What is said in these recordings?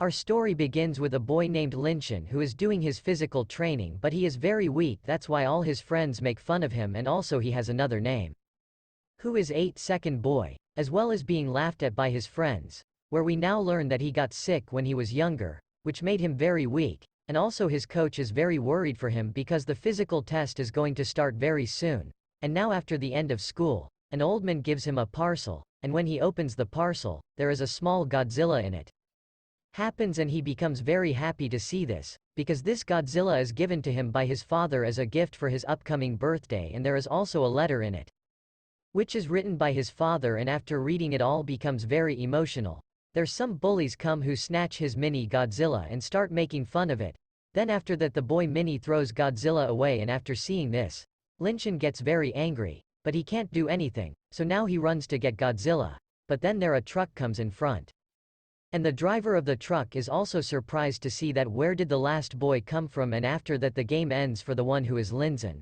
Our story begins with a boy named Linshin who is doing his physical training, but he is very weak, that's why all his friends make fun of him, and also he has another name, who is 8-second boy, as well as being laughed at by his friends, where we now learn that he got sick when he was younger, which made him very weak, and also his coach is very worried for him because the physical test is going to start very soon, and now after the end of school, an old man gives him a parcel, and when he opens the parcel, there is a small Godzilla in it. Happens and he becomes very happy to see this, because this Godzilla is given to him by his father as a gift for his upcoming birthday, and there is also a letter in it, which is written by his father, and after reading it all becomes very emotional. There's some bullies come who snatch his mini Godzilla and start making fun of it. Then after that the boy mini throws Godzilla away, and after seeing this, Linshin gets very angry, but he can't do anything, so now he runs to get Godzilla, but then a truck comes in front. And the driver of the truck is also surprised to see that where did the last boy come from, and after that the game ends for the one who is Linshin.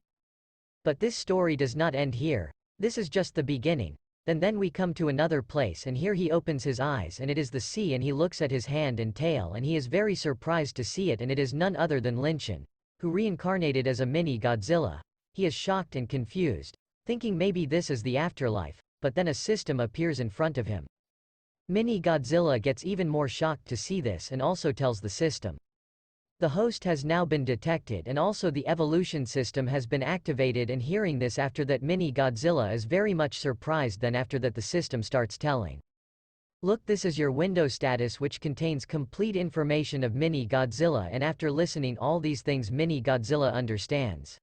But this story does not end here, this is just the beginning. Then we come to another place, and here he opens his eyes and it is the sea, and he looks at his hand and tail and he is very surprised to see it, and it is none other than Linshin, who reincarnated as a mini Godzilla. He is shocked and confused, thinking maybe this is the afterlife, but then a system appears in front of him. Mini Godzilla gets even more shocked to see this and also tells the system. The host has now been detected and also the evolution system has been activated, and hearing this after that Mini Godzilla is very much surprised. Then after that the system starts telling, look, this is your window status which contains complete information of Mini Godzilla, and after listening all these things Mini Godzilla understands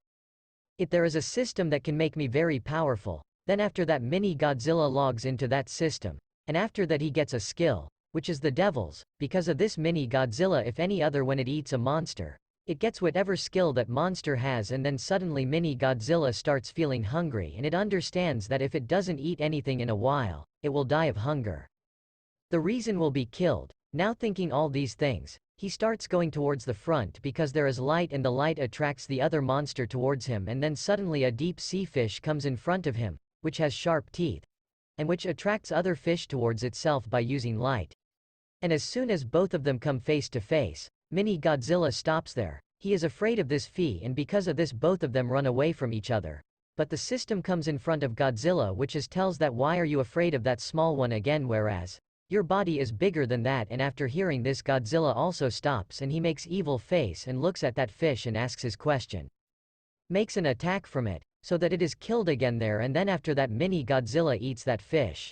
it. There is a system that can make me very powerful. Then after that Mini Godzilla logs into that system. And after that he gets a skill, which is the devil's, because of this Mini Godzilla if any other when it eats a monster, it gets whatever skill that monster has, and then suddenly Mini Godzilla starts feeling hungry, and it understands that if it doesn't eat anything in a while, it will die of hunger. The reason will be killed. Now thinking all these things, he starts going towards the front because there is light and the light attracts the other monster towards him, and then suddenly a deep sea fish comes in front of him, which has sharp teeth, and which attracts other fish towards itself by using light. And as soon as both of them come face to face, Mini Godzilla stops there. He is afraid of this fee, and because of this both of them run away from each other. But the system comes in front of Godzilla, which is tells that why are you afraid of that small one again, whereas your body is bigger than that. And after hearing this Godzilla also stops and he makes evil face and looks at that fish and asks his question. Makes an attack from it, so that it is killed again there, and then after that Mini Godzilla eats that fish.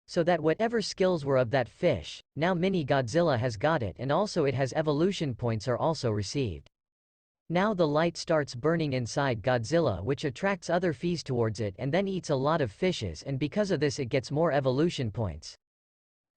So that whatever skills were of that fish, now Mini Godzilla has got it, and also it has evolution points are also received. Now the light starts burning inside Godzilla, which attracts other fees towards it and then eats a lot of fishes, and because of this it gets more evolution points.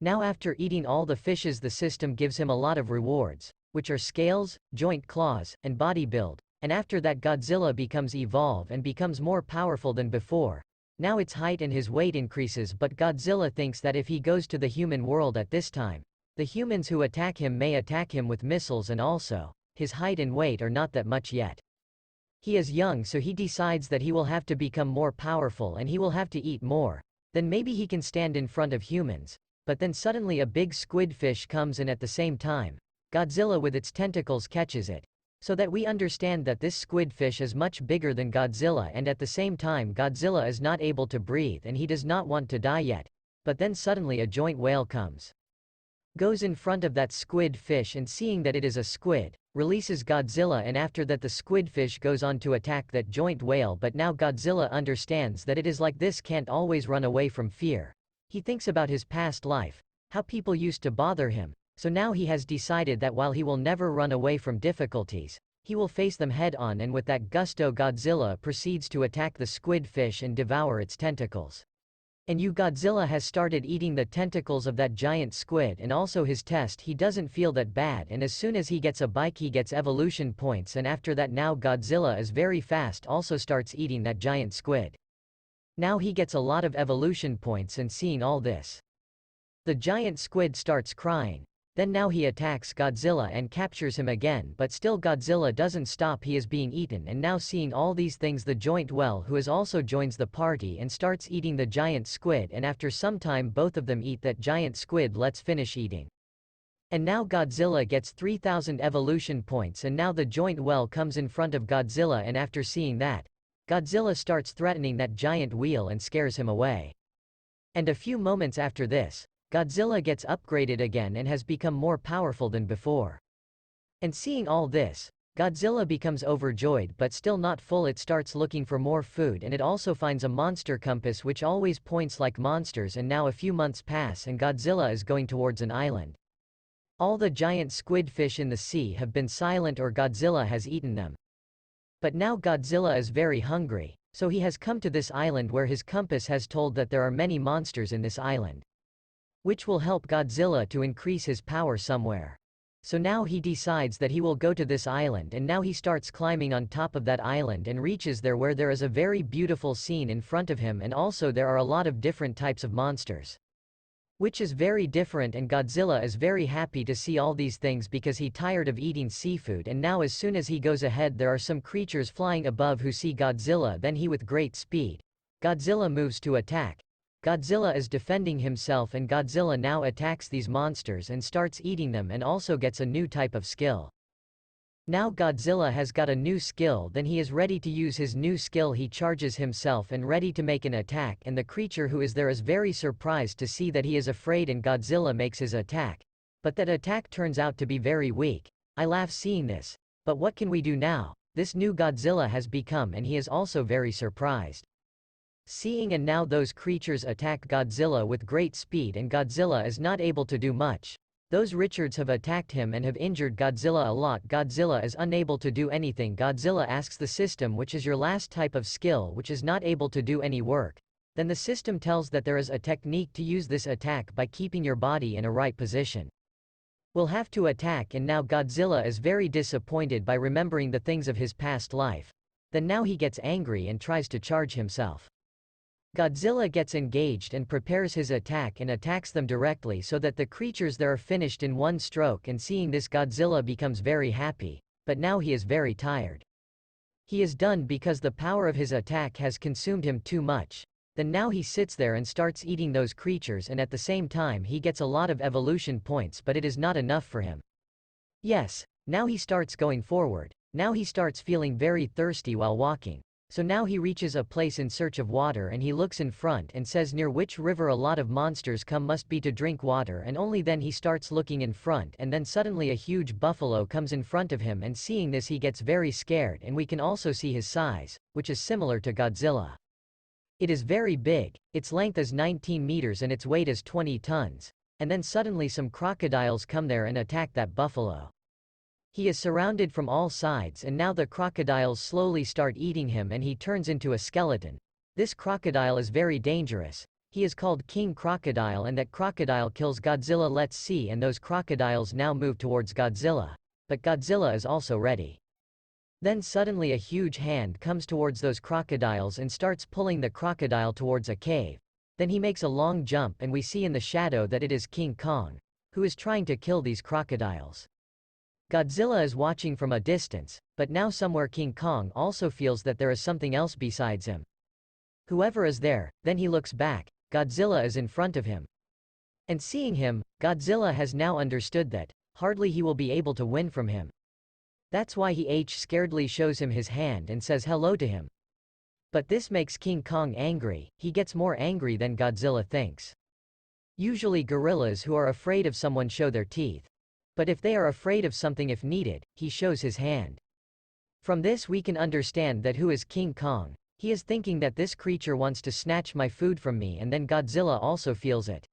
Now after eating all the fishes the system gives him a lot of rewards, which are scales, joint claws, and body build. And after that Godzilla becomes evolve and becomes more powerful than before. Now its height and his weight increases, but Godzilla thinks that if he goes to the human world at this time, the humans who attack him may attack him with missiles, and also, his height and weight are not that much yet. He is young, so he decides that he will have to become more powerful and he will have to eat more. Then maybe he can stand in front of humans. But then suddenly a big squid fish comes, and at the same time, Godzilla with its tentacles catches it. So that we understand that this squid fish is much bigger than Godzilla, and at the same time Godzilla is not able to breathe and he does not want to die yet. But then suddenly a giant whale goes in front of that squid fish, and seeing that it is a squid, releases Godzilla, and after that the squid fish goes on to attack that giant whale. But now Godzilla understands that it is like this, can't always run away from fear. He thinks about his past life, how people used to bother him. So now he has decided that while he will never run away from difficulties, he will face them head on, and with that gusto Godzilla proceeds to attack the squid fish and devour its tentacles. And Godzilla has started eating the tentacles of that giant squid, and also his test he doesn't feel that bad, and as soon as he gets a bike he gets evolution points, and after that now Godzilla is very fast also starts eating that giant squid. Now he gets a lot of evolution points, and seeing all this, the giant squid starts crying. Then now he attacks Godzilla and captures him again, but still Godzilla doesn't stop, he is being eaten. And now seeing all these things the giant whale who is also joins the party and starts eating the giant squid, and after some time both of them eat that giant squid. Let's finish eating. And now Godzilla gets 3000 evolution points, and now the joint well comes in front of Godzilla, and after seeing that, Godzilla starts threatening that giant wheel and scares him away. And a few moments after this, Godzilla gets upgraded again and has become more powerful than before. And seeing all this, Godzilla becomes overjoyed, but still not full. It starts looking for more food, and it also finds a monster compass which always points like monsters. And now a few months pass and Godzilla is going towards an island. All the giant squid fish in the sea have been silent, or Godzilla has eaten them. But now Godzilla is very hungry, so he has come to this island where his compass has told that there are many monsters in this island, which will help Godzilla to increase his power somewhere. So now he decides that he will go to this island, and now he starts climbing on top of that island and reaches there, where there is a very beautiful scene in front of him, and also there are a lot of different types of monsters, which is very different, and Godzilla is very happy to see all these things because he tired of eating seafood. And now as soon as he goes ahead, there are some creatures flying above who see Godzilla. Then he, with great speed, Godzilla moves to attack. Godzilla is defending himself, and Godzilla now attacks these monsters and starts eating them, and also gets a new type of skill. Now Godzilla has got a new skill, then he is ready to use his new skill. He charges himself and ready to make an attack, and the creature who is there is very surprised to see that he is afraid, and Godzilla makes his attack. But that attack turns out to be very weak. I laugh seeing this. But what can we do now? This new Godzilla has become, and he is also very surprised seeing, and now those creatures attack Godzilla with great speed, and Godzilla is not able to do much. Those Richards have attacked him and have injured Godzilla a lot. Godzilla is unable to do anything. Godzilla asks the system, which is your last type of skill, which is not able to do any work. Then the system tells that there is a technique to use this attack by keeping your body in a right position. We'll have to attack, and now Godzilla is very disappointed by remembering the things of his past life. Then now he gets angry and tries to charge himself. Godzilla gets engaged and prepares his attack and attacks them directly, so that the creatures there are finished in one stroke. And seeing this, Godzilla becomes very happy, but now he is very tired. He is done because the power of his attack has consumed him too much. Then now he sits there and starts eating those creatures, and at the same time he gets a lot of evolution points, but it is not enough for him. Yes, now he starts going forward. Now he starts feeling very thirsty while walking. So now he reaches a place in search of water, and he looks in front and says, near which river a lot of monsters come must be to drink water. And only then he starts looking in front, and then suddenly a huge buffalo comes in front of him, and seeing this he gets very scared, and we can also see his size, which is similar to Godzilla. It is very big, its length is 19 meters and its weight is 20 tons. And then suddenly some crocodiles come there and attack that buffalo. He is surrounded from all sides, and now the crocodiles slowly start eating him, and he turns into a skeleton. This crocodile is very dangerous. He is called King Crocodile, and that crocodile kills Godzilla. Let's see, and those crocodiles now move towards Godzilla. But Godzilla is also ready. Then suddenly a huge hand comes towards those crocodiles and starts pulling the crocodile towards a cave. Then he makes a long jump, and we see in the shadow that it is King Kong, who is trying to kill these crocodiles. Godzilla is watching from a distance, but now somewhere King Kong also feels that there is something else besides him. Whoever is there, then he looks back, Godzilla is in front of him. And seeing him, Godzilla has now understood that hardly he will be able to win from him. That's why he scaredly shows him his hand and says hello to him. But this makes King Kong angry. He gets more angry than Godzilla thinks. Usually gorillas who are afraid of someone show their teeth. But if they are afraid of something, if needed, he shows his hand. From this we can understand that who is King Kong. He is thinking that this creature wants to snatch my food from me, and then Godzilla also feels it.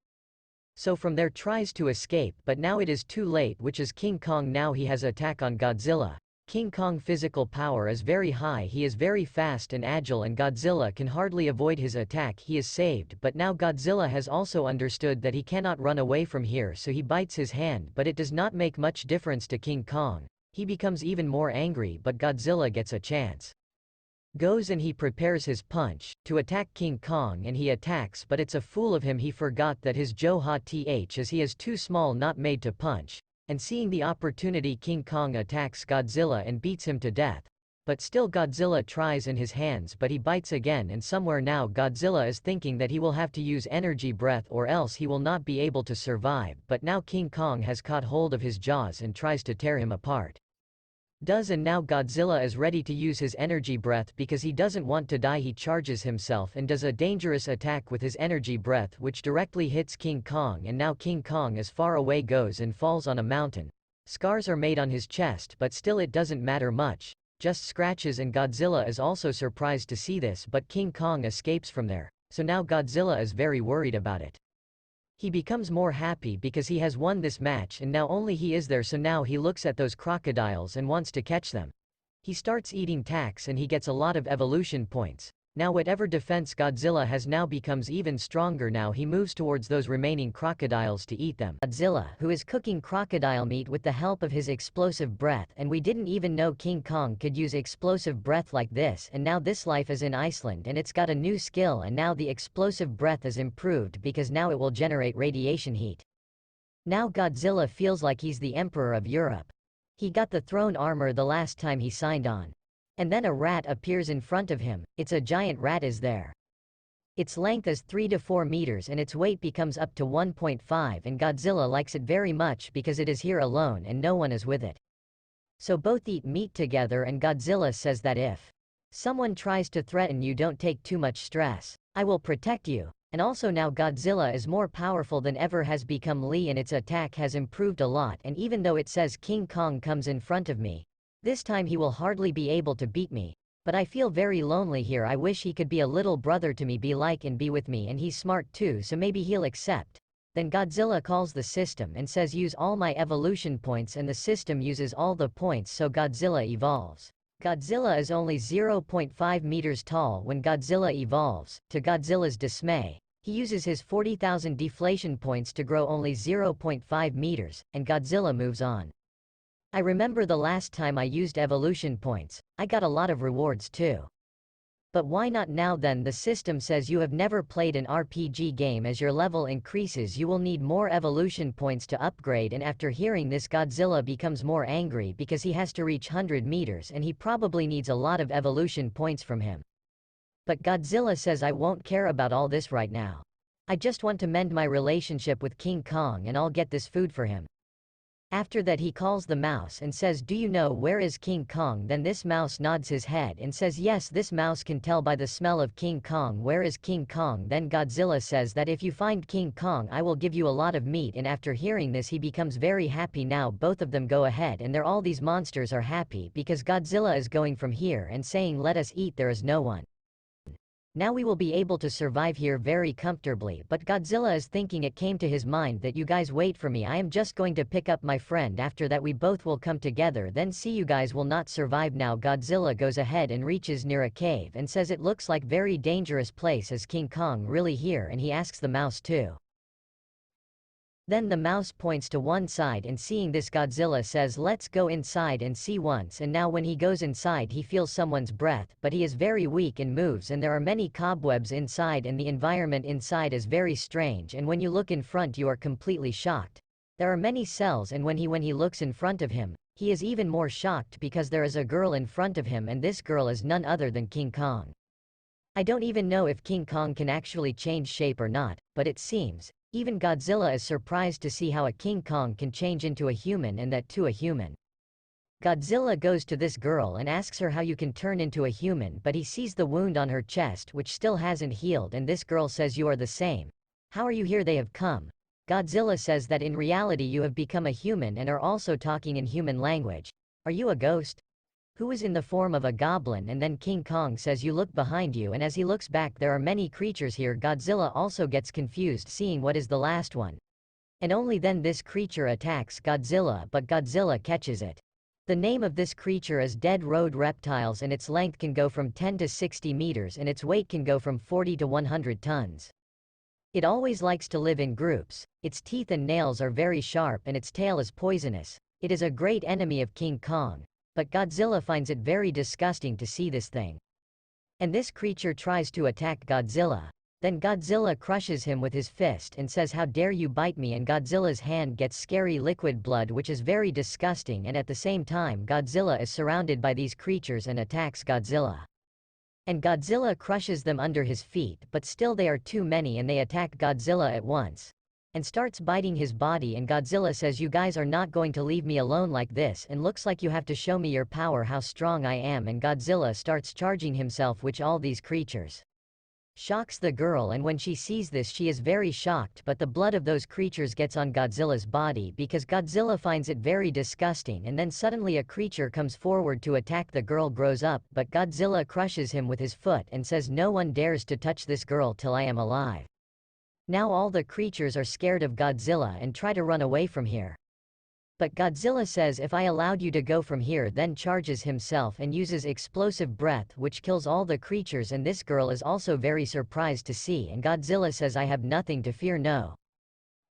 So from there tries to escape, but now it is too late, which is King Kong. Now he has attack on Godzilla. King Kong physical power is very high, he is very fast and agile, and Godzilla can hardly avoid his attack. He is saved, but now Godzilla has also understood that he cannot run away from here, so he bites his hand, but it does not make much difference to King Kong. He becomes even more angry, but Godzilla gets a chance. Goes and he prepares his punch to attack King Kong, and he attacks, but it's a fool of him. He forgot that his Joha as he is too small, not made to punch. And seeing the opportunity, King Kong attacks Godzilla and beats him to death. But still Godzilla tries in his hands, but he bites again, and somewhere now Godzilla is thinking that he will have to use energy breath or else he will not be able to survive, but now King Kong has caught hold of his jaws and tries to tear him apart. And now Godzilla is ready to use his energy breath because he doesn't want to die. He charges himself and does a dangerous attack with his energy breath which directly hits King Kong, and now King Kong as far away goes and falls on a mountain. Scars are made on his chest, but still it doesn't matter much. Just scratches, and Godzilla is also surprised to see this, but King Kong escapes from there. So now Godzilla is very worried about it. He becomes more happy because he has won this match and now only he is there, so now he looks at those crocodiles and wants to catch them. He starts eating tacks and he gets a lot of evolution points. Now whatever defense Godzilla has now becomes even stronger. Now he moves towards those remaining crocodiles to eat them. Godzilla, who is cooking crocodile meat with the help of his explosive breath, and we didn't even know King Kong could use explosive breath like this, and now this life is in Iceland and it's got a new skill, and now the explosive breath is improved because now it will generate radiation heat. Now Godzilla feels like he's the Emperor of Europe. He got the throne armor the last time he signed on. And then a rat appears in front of him. It's a giant rat is there. Its length is 3 to 4 meters and its weight becomes up to 1.5, and Godzilla likes it very much because it is here alone and no one is with it. So both eat meat together, and Godzilla says that if someone tries to threaten you, don't take too much stress. I will protect you. And also now Godzilla is more powerful than ever has become Lee, and its attack has improved a lot, and even though it says King Kong comes in front of me, this time he will hardly be able to beat me. But I feel very lonely here. I wish he could be a little brother to me, be like and be with me, and he's smart too, so maybe he'll accept. Then Godzilla calls the system and says use all my evolution points, and the system uses all the points, so Godzilla evolves. Godzilla is only 0.5 meters tall when Godzilla evolves. To Godzilla's dismay, he uses his 40,000 deflation points to grow only 0.5 meters, and Godzilla moves on. I remember the last time I used evolution points, I got a lot of rewards too. But why not now then? The system says you have never played an RPG game. As your level increases you will need more evolution points to upgrade, and after hearing this Godzilla becomes more angry because he has to reach 100 meters and he probably needs a lot of evolution points from him. But Godzilla says I won't care about all this right now. I just want to mend my relationship with King Kong and I'll get this food for him. After that he calls the mouse and says, do you know where is King Kong? Then this mouse nods his head and says yes, this mouse can tell by the smell of King Kong where is King Kong. Then Godzilla says that if you find King Kong I will give you a lot of meat, and after hearing this he becomes very happy. Now both of them go ahead and all these monsters are happy because Godzilla is going from here and saying let us eat, there is no one. Now we will be able to survive here very comfortably, but Godzilla is thinking, it came to his mind that you guys wait for me, I am just going to pick up my friend, after that we both will come together, then see, you guys will not survive. Now Godzilla goes ahead and reaches near a cave and says it looks like very dangerous place. Is King Kong really here? And he asks the mouse too. Then the mouse points to one side, and seeing this Godzilla says let's go inside and see once, and now when he goes inside he feels someone's breath, but he is very weak and moves, and there are many cobwebs inside and the environment inside is very strange, and when you look in front you are completely shocked. There are many cells, and when he looks in front of him, he is even more shocked because there is a girl in front of him, and this girl is none other than King Kong. I don't even know if King Kong can actually change shape or not, but it seems. Even Godzilla is surprised to see how a King Kong can change into a human, and that too a human. Godzilla goes to this girl and asks her how you can turn into a human, but he sees the wound on her chest which still hasn't healed, and this girl says you are the same. How are you here? They have come. Godzilla says that in reality you have become a human and are also talking in human language. Are you a ghost? Who is in the form of a goblin? And then King Kong says you look behind you, and as he looks back there are many creatures here. Godzilla also gets confused seeing what is the last one. And only then this creature attacks Godzilla, but Godzilla catches it. The name of this creature is dead road reptiles, and its length can go from 10 to 60 meters and its weight can go from 40 to 100 tons. It always likes to live in groups. Its teeth and nails are very sharp and its tail is poisonous. It is a great enemy of King Kong. But Godzilla finds it very disgusting to see this thing. And this creature tries to attack Godzilla. Then Godzilla crushes him with his fist and says, "How dare you bite me," and Godzilla's hand gets scary liquid blood which is very disgusting, and at the same time Godzilla is surrounded by these creatures and attacks Godzilla. And Godzilla crushes them under his feet, but still they are too many and they attack Godzilla at once. And starts biting his body, and Godzilla says, "You guys are not going to leave me alone like this, and looks like you have to show me your power, how strong I am," and Godzilla starts charging himself, which all these creatures shocks the girl, and when she sees this she is very shocked, but the blood of those creatures gets on Godzilla's body because Godzilla finds it very disgusting, and then suddenly a creature comes forward to attack the girl, grows up, but Godzilla crushes him with his foot and says, "No one dares to touch this girl till I am alive." Now all the creatures are scared of Godzilla and try to run away from here. But Godzilla says, "If I allowed you to go from here," then charges himself and uses explosive breath which kills all the creatures, and this girl is also very surprised to see, and Godzilla says, "I have nothing to fear, no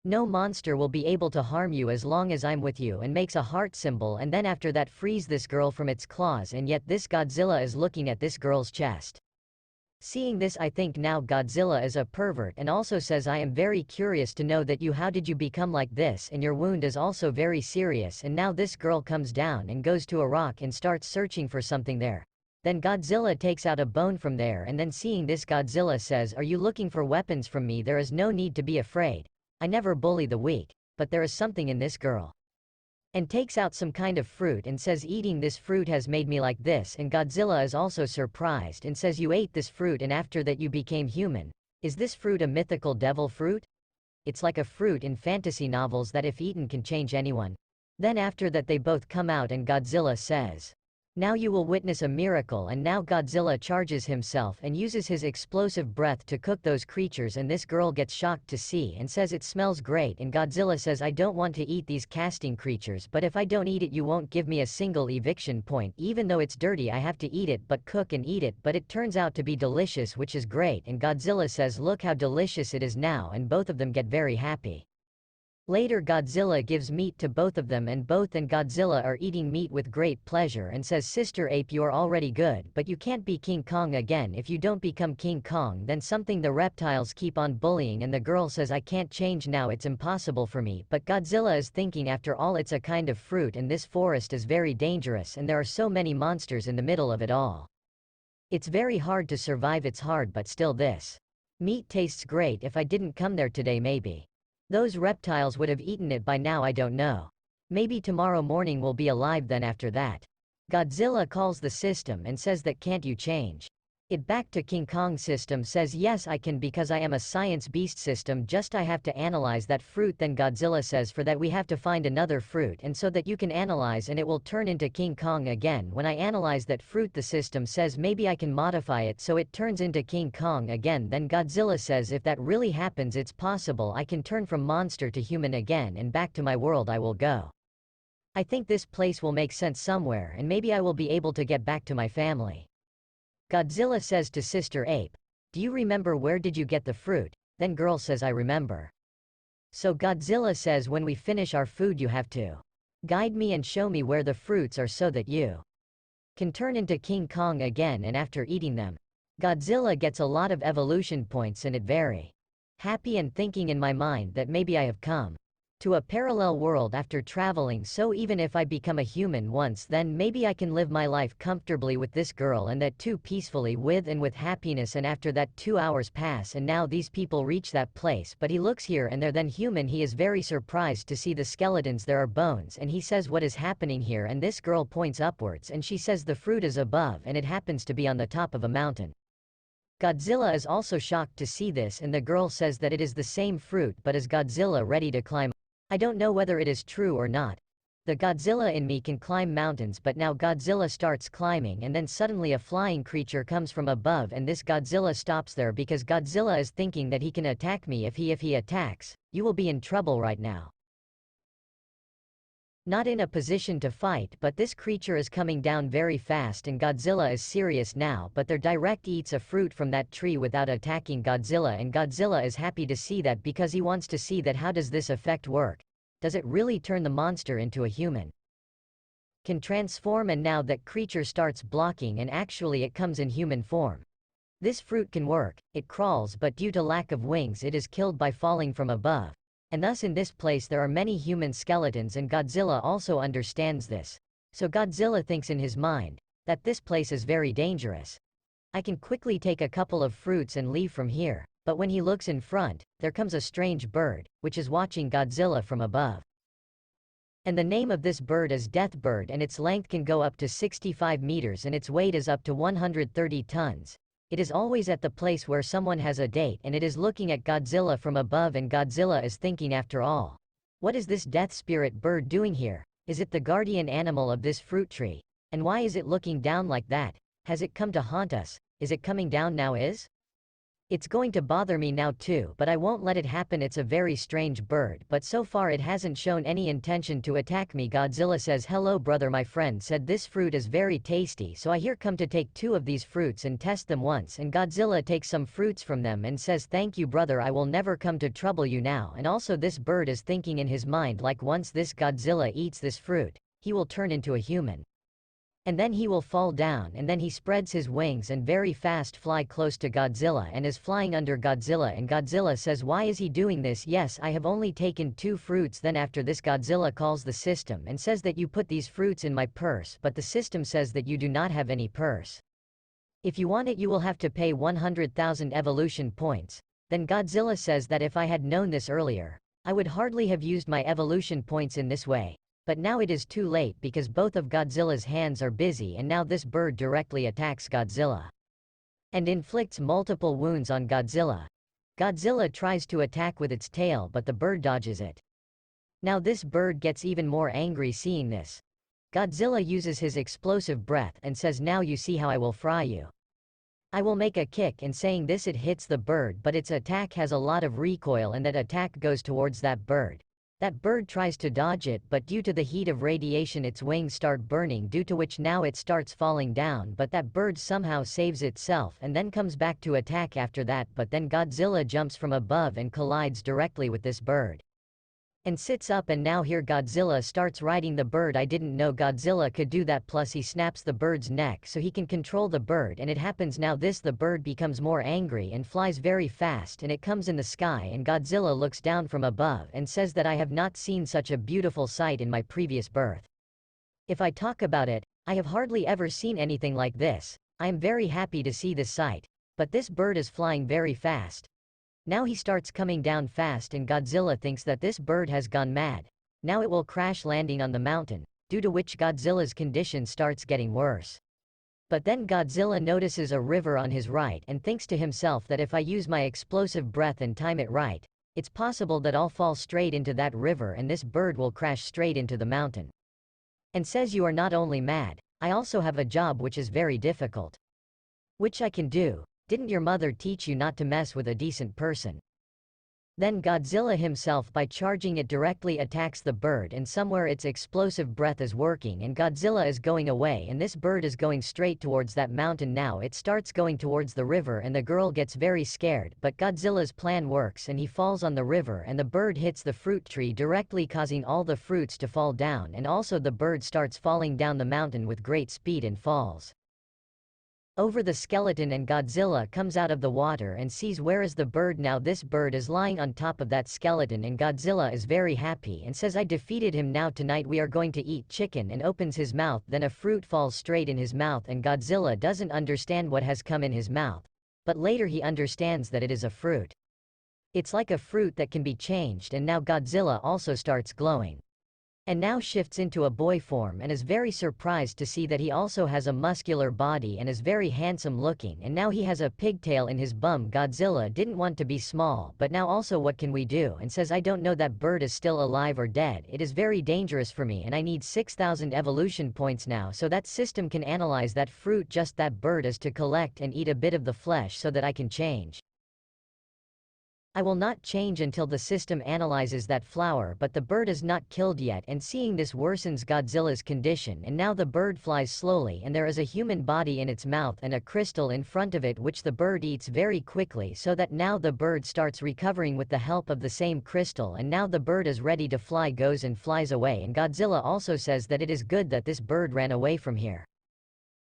monster will be able to harm you as long as I'm with you," and makes a heart symbol, and then after that frees this girl from its claws, and yet this Godzilla is looking at this girl's chest. Seeing this, I think now Godzilla is a pervert, and also says, "I am very curious to know that how did you become like this, and your wound is also very serious," and now this girl comes down and goes to a rock and starts searching for something there. Then Godzilla takes out a bone from there, and then seeing this Godzilla says, "Are you looking for weapons from me? There is no need to be afraid. I never bully the weak, but there is something in this girl." And takes out some kind of fruit and says, "Eating this fruit has made me like this," and Godzilla is also surprised and says, "You ate this fruit and after that you became human. Is this fruit a mythical devil fruit? It's like a fruit in fantasy novels that if eaten can change anyone." Then after that they both come out and Godzilla says, "Now you will witness a miracle," and now Godzilla charges himself and uses his explosive breath to cook those creatures, and this girl gets shocked to see and says, "It smells great," and Godzilla says, "I don't want to eat these casting creatures, but if I don't eat it you won't give me a single eviction point. Even though it's dirty I have to eat it, but cook and eat it, but it turns out to be delicious, which is great," and Godzilla says, "Look how delicious it is now," and both of them get very happy. Later Godzilla gives meat to both of them, and both and Godzilla are eating meat with great pleasure and says, "Sister Ape, you are already good, but you can't be King Kong again. If you don't become King Kong then something the reptiles keep on bullying," and the girl says, "I can't change now, it's impossible for me," but Godzilla is thinking, after all it's a kind of fruit and this forest is very dangerous and there are so many monsters in the middle of it all. It's very hard to survive, it's hard, but still this meat tastes great. If I didn't come there today maybe those reptiles would have eaten it by now, I don't know. Maybe tomorrow morning we'll be alive then." After that Godzilla calls the system and says that, "Can't you change it back to King Kong?" System says, "Yes I can, because I am a science beast." System, "Just I have to analyze that fruit." Then Godzilla says, "For that we have to find another fruit, and so that you can analyze and it will turn into King Kong again. When I analyze that fruit," the system says, "maybe I can modify it so it turns into King Kong again." Then Godzilla says, "If that really happens it's possible I can turn from monster to human again, and back to my world I will go. I think this place will make sense somewhere, and maybe I will be able to get back to my family." Godzilla says to Sister Ape, "Do you remember where did you get the fruit?" Then girl says, "I remember." So Godzilla says, "When we finish our food you have to guide me and show me where the fruits are so that you can turn into King Kong again." And after eating them Godzilla gets a lot of evolution points and it very happy and thinking, in my mind that maybe I have come to a parallel world after traveling, so even if I become a human once then maybe I can live my life comfortably with this girl, and that too peacefully with happiness. And after that 2 hours pass and now these people reach that place, but he looks here and they're then human. He is very surprised to see the skeletons, there are bones, and he says, "What is happening here?" And this girl points upwards and she says the fruit is above and it happens to be on the top of a mountain. Godzilla is also shocked to see this, and the girl says that it is the same fruit, but is Godzilla ready to climb? I don't know whether it is true or not. The Godzilla in me can climb mountains, but now Godzilla starts climbing and then suddenly a flying creature comes from above, and this Godzilla stops there because Godzilla is thinking that he can attack me. If he attacks, you will be in trouble right now. Not in a position to fight, but this creature is coming down very fast and Godzilla is serious now, but their direct eats a fruit from that tree without attacking Godzilla, and Godzilla is happy to see that because he wants to see that how does this effect work? Does it really turn the monster into a human? Can transform, and now that creature starts blocking and actually it comes in human form. This fruit can work, it crawls but due to lack of wings it is killed by falling from above. And thus in this place there are many human skeletons and Godzilla also understands this. So Godzilla thinks in his mind, that this place is very dangerous. I can quickly take a couple of fruits and leave from here. But when he looks in front, there comes a strange bird, which is watching Godzilla from above. And the name of this bird is Death Bird and its length can go up to 65 meters and its weight is up to 130 tons. It is always at the place where someone has a date and it is looking at Godzilla from above and Godzilla is thinking after all. What is this death spirit bird doing here? Is it the guardian animal of this fruit tree? And why is it looking down like that? Has it come to haunt us? Is it coming down now? It's going to bother me now too, but I won't let it happen. It's a very strange bird, but so far it hasn't shown any intention to attack me. Godzilla says, hello brother, my friend said this fruit is very tasty, so I here come to take 2 of these fruits and test them once. And Godzilla takes some fruits from them and says, thank you brother, I will never come to trouble you now. And also this bird is thinking in his mind like once this Godzilla eats this fruit, he will turn into a human. And then he will fall down and then he spreads his wings and very fast fly close to Godzilla and is flying under Godzilla. And Godzilla says, why is he doing this? Yes, I have only taken 2 fruits. Then after this Godzilla calls the system and says that you put these fruits in my purse, but the system says that you do not have any purse. If you want it you will have to pay 100,000 evolution points. Then Godzilla says that if I had known this earlier, I would hardly have used my evolution points in this way. But now it is too late because both of Godzilla's hands are busy and now this bird directly attacks Godzilla and inflicts multiple wounds on Godzilla. Godzilla tries to attack with its tail but the bird dodges it. Now this bird gets even more angry seeing this. Godzilla uses his explosive breath and says, now you see how I will fry you. I will make a kick, and saying this it hits the bird but its attack has a lot of recoil and that attack goes towards that bird. That bird tries to dodge it but due to the heat of radiation its wings start burning, due to which now it starts falling down, but that bird somehow saves itself and then comes back to attack after that. But then Godzilla jumps from above and collides directly with this bird and sits up, and now here Godzilla starts riding the bird. I didn't know Godzilla could do that, plus he snaps the bird's neck so he can control the bird, and it happens now this the bird becomes more angry and flies very fast and it comes in the sky and Godzilla looks down from above and says that I have not seen such a beautiful sight in my previous birth. If I talk about it, I have hardly ever seen anything like this. I am very happy to see this sight, but this bird is flying very fast. Now he starts coming down fast and Godzilla thinks that this bird has gone mad. Now it will crash landing on the mountain, due to which Godzilla's condition starts getting worse. But then Godzilla notices a river on his right and thinks to himself that if I use my explosive breath and time it right, it's possible that I'll fall straight into that river and this bird will crash straight into the mountain. And says, you are not only mad, I also have a job which is very difficult, which I can do. Didn't your mother teach you not to mess with a decent person? Then Godzilla himself by charging it directly attacks the bird, and somewhere its explosive breath is working and Godzilla is going away and this bird is going straight towards that mountain. Now it starts going towards the river and the girl gets very scared, but Godzilla's plan works and he falls on the river and the bird hits the fruit tree directly causing all the fruits to fall down, and also the bird starts falling down the mountain with great speed and falls over the skeleton, and Godzilla comes out of the water and sees where is the bird. Now this bird is lying on top of that skeleton and Godzilla is very happy and says, I defeated him, now tonight we are going to eat chicken, and opens his mouth, then a fruit falls straight in his mouth and Godzilla doesn't understand what has come in his mouth, but later he understands that it is a fruit. It's like a fruit that can be changed, and now Godzilla also starts glowing and now shifts into a boy form and is very surprised to see that he also has a muscular body and is very handsome looking, and now he has a pigtail in his bum. Godzilla didn't want to be small, but now also what can we do, and says, I don't know that bird is still alive or dead. It is very dangerous for me and I need 6,000 evolution points now so that system can analyze that fruit just that bird is to collect and eat a bit of the flesh so that I can change. I will not change until the system analyzes that flower, but the bird is not killed yet, and seeing this worsens Godzilla's condition, and now the bird flies slowly and there is a human body in its mouth and a crystal in front of it which the bird eats very quickly, so that now the bird starts recovering with the help of the same crystal, and now the bird is ready to fly, goes and flies away, and Godzilla also says that it is good that this bird ran away from here.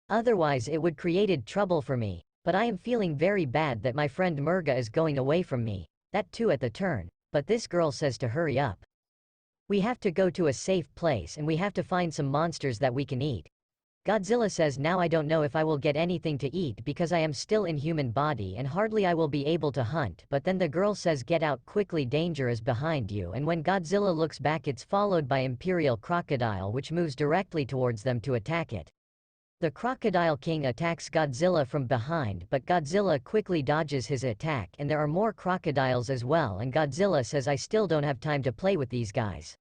Otherwise it would created trouble for me. But I am feeling very bad that my friend Murga is going away from me, that too at the turn, but this girl says to hurry up. We have to go to a safe place and we have to find some monsters that we can eat. Godzilla says now I don't know if I will get anything to eat because I am still in human body and hardly I will be able to hunt, but then the girl says get out quickly, danger is behind you, and when Godzilla looks back it's followed by Imperial Crocodile which moves directly towards them to attack it. The Crocodile King attacks Godzilla from behind but Godzilla quickly dodges his attack and there are more crocodiles as well and Godzilla says I still don't have time to play with these guys.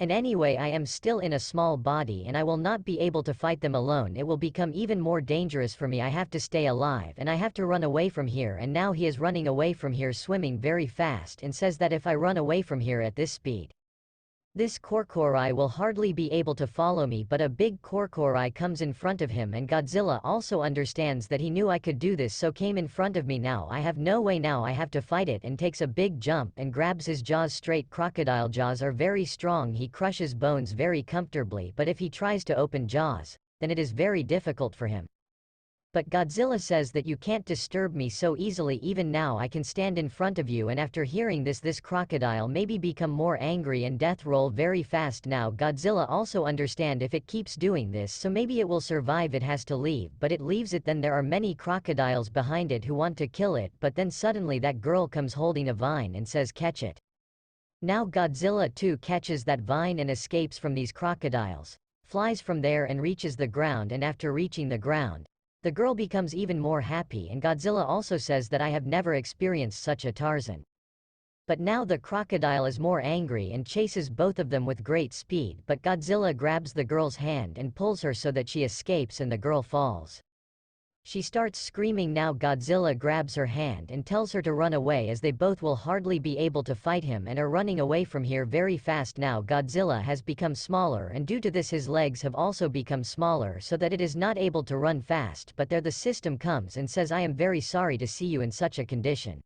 And anyway I am still in a small body and I will not be able to fight them alone, it will become even more dangerous for me, I have to stay alive and I have to run away from here, and now he is running away from here swimming very fast and says that if I run away from here at this speed, this crocodile will hardly be able to follow me, but a big crocodile comes in front of him and Godzilla also understands that he knew I could do this so came in front of me, now I have no way, now I have to fight it, and takes a big jump and grabs his jaws straight. Crocodile jaws are very strong, he crushes bones very comfortably, but if he tries to open jaws, then it is very difficult for him. But Godzilla says that you can't disturb me so easily, even now I can stand in front of you, and after hearing this crocodile maybe become more angry and death roll very fast. Now Godzilla also understand if it keeps doing this so maybe it will survive, it has to leave, but it leaves it, then there are many crocodiles behind it who want to kill it, but then suddenly that girl comes holding a vine and says catch it. Now Godzilla too catches that vine and escapes from these crocodiles, flies from there and reaches the ground, and after reaching the ground, the girl becomes even more happy and Godzilla also says that I have never experienced such a Tarzan. But now the crocodile is more angry and chases both of them with great speed, but Godzilla grabs the girl's hand and pulls her so that she escapes and the girl falls. She starts screaming. Now Godzilla grabs her hand and tells her to run away as they both will hardly be able to fight him and are running away from here very fast. Now Godzilla has become smaller and due to this his legs have also become smaller so that it is not able to run fast, but there the system comes and says I am very sorry to see you in such a condition.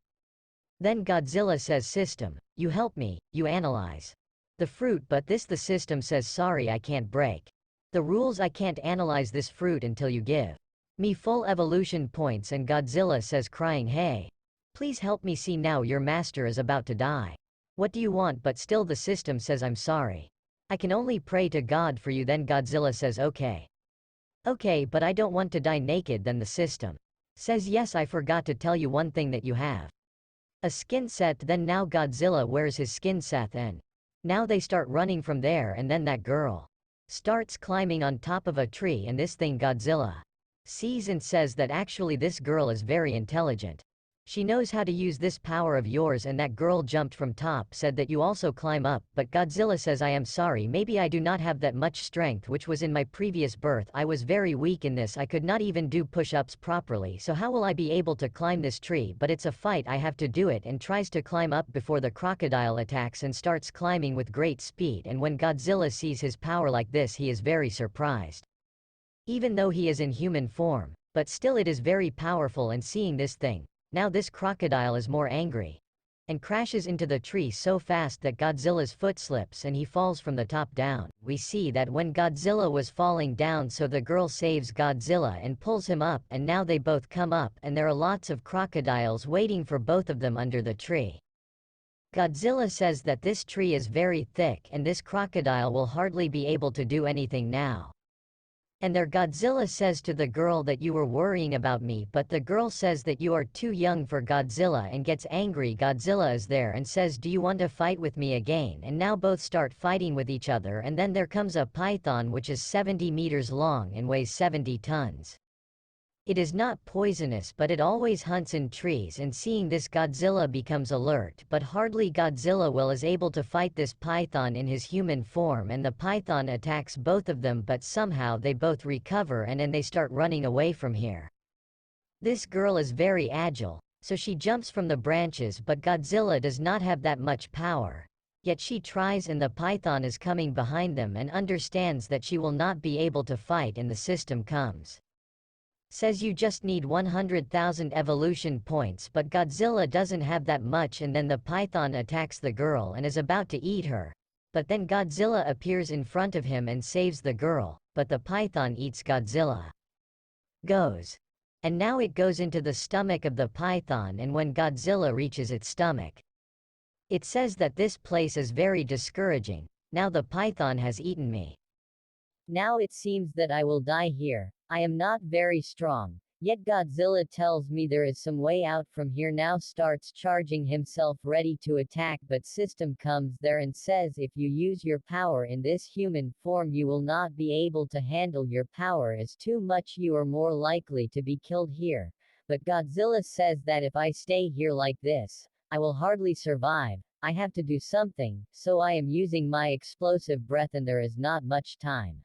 Then Godzilla says system, you help me, you analyze the fruit, but the system says sorry I can't break the rules, I can't analyze this fruit until you give me full evolution points, and Godzilla says crying hey, please help me, see now your master is about to die. What do you want? But still the system says I'm sorry. I can only pray to God for you. Then Godzilla says okay. Okay, but I don't want to die naked. Then the system says yes, I forgot to tell you one thing, that you have a skin set. Then now Godzilla wears his skin set and now they start running from there, and then that girl starts climbing on top of a tree, and this thing Godzilla sees and says that actually this girl is very intelligent. She knows how to use this power of yours, and that girl jumped from top said that you also climb up, but Godzilla says I am sorry, maybe I do not have that much strength which was in my previous birth, I was very weak in this, I could not even do push-ups properly, so how will I be able to climb this tree, but it's a fight, I have to do it, and tries to climb up before the crocodile attacks and starts climbing with great speed, and when Godzilla sees his power like this he is very surprised. Even though he is in human form, but still it is very powerful, and seeing this thing, now this crocodile is more angry and crashes into the tree so fast that Godzilla's foot slips and he falls from the top down. We see that when Godzilla was falling down, so the girl saves Godzilla and pulls him up, and now they both come up and there are lots of crocodiles waiting for both of them under the tree. Godzilla says that this tree is very thick and this crocodile will hardly be able to do anything now. And there Godzilla says to the girl that you were worrying about me, but the girl says that you are too young for Godzilla and gets angry. Godzilla is there and says do you want to fight with me again, and now both start fighting with each other, and then there comes a python which is 70 meters long and weighs 70 tons. It is not poisonous, but it always hunts in trees, and seeing this Godzilla becomes alert, but hardly Godzilla is able to fight this python in his human form, and the python attacks both of them, but somehow they both recover and then they start running away from here. This girl is very agile, so she jumps from the branches, but Godzilla does not have that much power. Yet she tries, and the python is coming behind them and understands that she will not be able to fight, and the system comes. Says you just need 100,000 evolution points, but Godzilla doesn't have that much, and then the python attacks the girl and is about to eat her. But then Godzilla appears in front of him and saves the girl, but the python eats Godzilla. Goes. And now it goes into the stomach of the python, and when Godzilla reaches its stomach, it says that this place is very discouraging. Now the python has eaten me. Now it seems that I will die here. I am not very strong. Yet Godzilla tells me there is some way out from here. Now starts charging himself ready to attack, but system comes there and says if you use your power in this human form you will not be able to handle your power as too much, you are more likely to be killed here. But Godzilla says that if I stay here like this, I will hardly survive. I have to do something, so I am using my explosive breath and there is not much time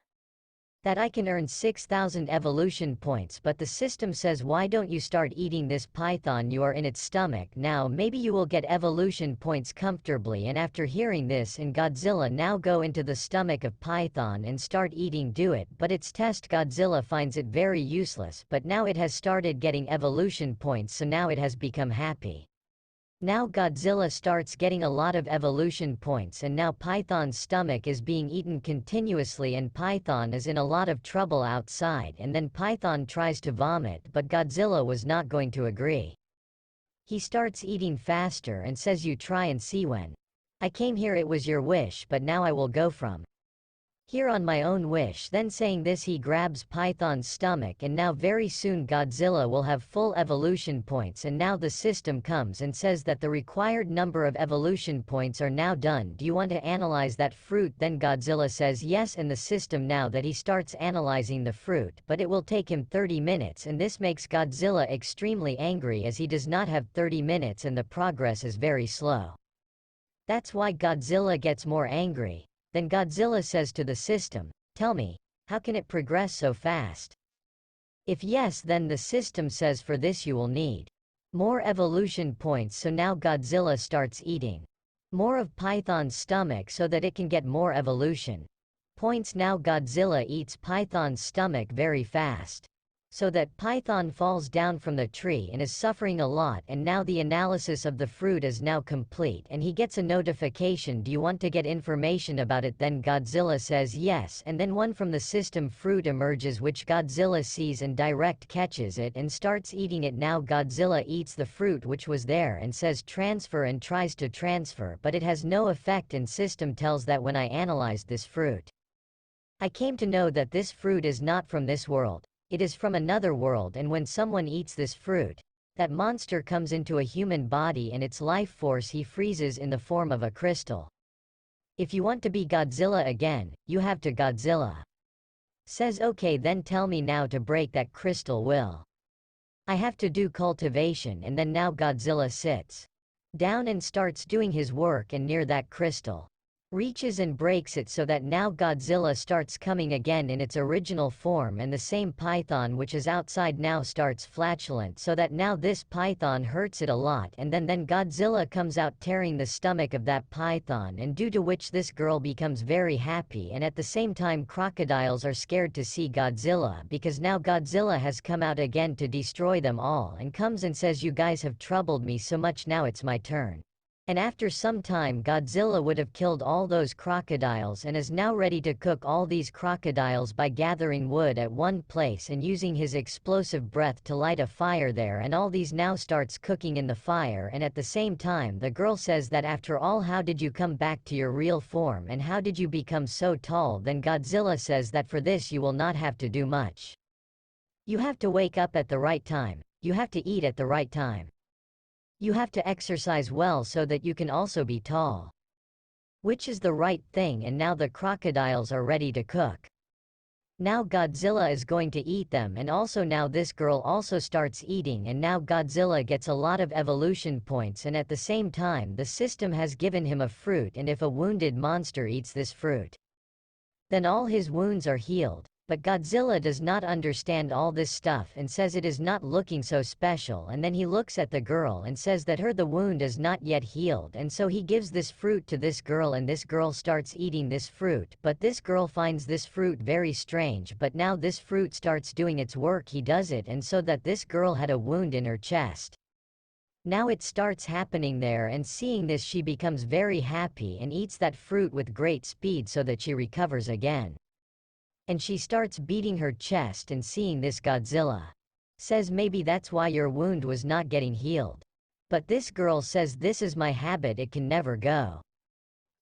that I can earn 6,000 evolution points, but the system says why don't you start eating this python, you are in its stomach now, maybe you will get evolution points comfortably. And after hearing this, and Godzilla now go into the stomach of python and start eating, do it, but its test Godzilla finds it very useless, but now it has started getting evolution points, so now it has become happy. Now Godzilla starts getting a lot of evolution points, and now Python's stomach is being eaten continuously and Python is in a lot of trouble outside, and then Python tries to vomit, but Godzilla was not going to agree. He starts eating faster and says you try and see, when I came here it was your wish, but now I will go from here on my own wish. Then saying this he grabs Python's stomach, and now very soon Godzilla will have full evolution points, and now the system comes and says that the required number of evolution points are now done. Do you want to analyze that fruit? Then Godzilla says yes, and the system now that he starts analyzing the fruit, but it will take him 30 minutes, and this makes Godzilla extremely angry as he does not have 30 minutes and the progress is very slow. That's why Godzilla gets more angry. Then Godzilla says to the system, tell me, how can it progress so fast? If yes, then the system says for this you will need more evolution points. So now Godzilla starts eating more of Python's stomach so that it can get more evolution points. Now Godzilla eats Python's stomach very fast, so that Python falls down from the tree and is suffering a lot. And now the analysis of the fruit is now complete and he gets a notification. Do you want to get information about it? Then Godzilla says yes, and then one from the system fruit emerges which Godzilla sees and direct catches it and starts eating it. Now Godzilla eats the fruit which was there and says transfer and tries to transfer, but it has no effect, and system tells that when I analyzed this fruit, I came to know that this fruit is not from this world. It is from another world, and when someone eats this fruit, that monster comes into a human body and its life force he freezes in the form of a crystal. If you want to be Godzilla again, you have to. Godzilla says okay, then tell me now to break that crystal will. I have to do cultivation. And then now Godzilla sits down and starts doing his work, and near that crystal reaches and breaks it, so that now Godzilla starts coming again in its original form, and the same python which is outside now starts flatulent, so that now this python hurts it a lot. And then Godzilla comes out tearing the stomach of that python, and due to which this girl becomes very happy, and at the same time crocodiles are scared to see Godzilla because now Godzilla has come out again to destroy them all, and comes and says you guys have troubled me so much, now it's my turn. And after some time Godzilla would have killed all those crocodiles and is now ready to cook all these crocodiles by gathering wood at one place and using his explosive breath to light a fire there, and all these now starts cooking in the fire. And at the same time the girl says that after all, how did you come back to your real form and how did you become so tall? Then Godzilla says that for this you will not have to do much. You have to wake up at the right time, you have to eat at the right time, you have to exercise well so that you can also be tall, which is the right thing. And now the crocodiles are ready to cook. Now Godzilla is going to eat them, and also now this girl also starts eating, and now Godzilla gets a lot of evolution points, and at the same time the system has given him a fruit, and if a wounded monster eats this fruit, then all his wounds are healed. But Godzilla does not understand all this stuff and says it is not looking so special, and then he looks at the girl and says that the wound is not yet healed, and so he gives this fruit to this girl, and this girl starts eating this fruit, but this girl finds this fruit very strange. But now this fruit starts doing its work, he does it, and so that this girl had a wound in her chest. Now it starts happening there, and seeing this she becomes very happy and eats that fruit with great speed so that she recovers again. And she starts beating her chest, and seeing this Godzilla Says maybe that's why your wound was not getting healed. But this girl says this is my habit, it can never go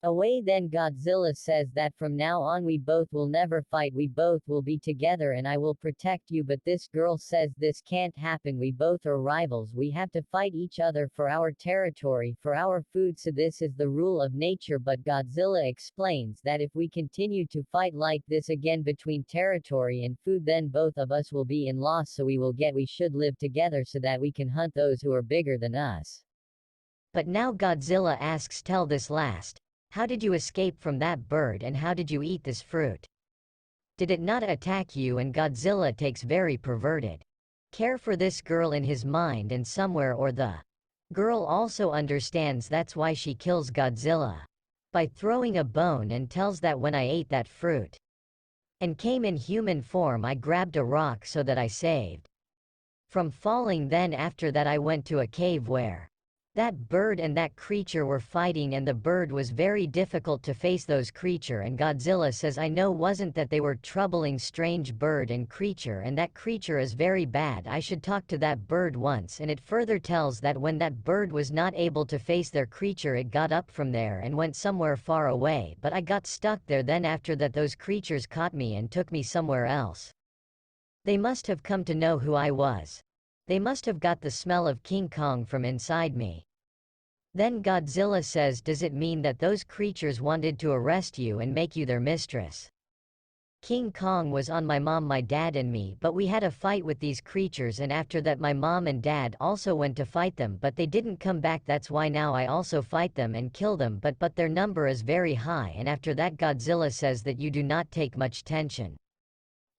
away. Then Godzilla says that from now on we both will never fight, we both will be together and I will protect you. But this girl says this can't happen, we both are rivals, we have to fight each other for our territory, for our food, so this is the rule of nature. But Godzilla explains that if we continue to fight like this again between territory and food, then both of us will be in loss, so we should live together so that we can hunt those who are bigger than us. But now Godzilla asks, tell this last. How did you escape from that bird and how did you eat this fruit? Did it not attack you? And Godzilla takes very perverted care for this girl in his mind, and somewhere or the girl also understands that's why she kills Godzilla by throwing a bone, and tells that when I ate that fruit and came in human form I grabbed a rock so that I saved from falling. Then after that I went to a cave where that bird and that creature were fighting, and the bird was very difficult to face those creature, and Godzilla says I know wasn't that they were troubling strange bird and creature, and that creature is very bad, I should talk to that bird once. And it further tells that when that bird was not able to face their creature, it got up from there and went somewhere far away, but I got stuck there. Then after that those creatures caught me and took me somewhere else. They must have come to know who I was. They must have got the smell of King Kong from inside me. Then Godzilla says, does it mean that those creatures wanted to arrest you and make you their mistress? King Kong was on my mom, my dad and me, but we had a fight with these creatures, and after that my mom and dad also went to fight them, but they didn't come back, that's why now I also fight them and kill them, but their number is very high. And after that Godzilla says that you do not take much tension.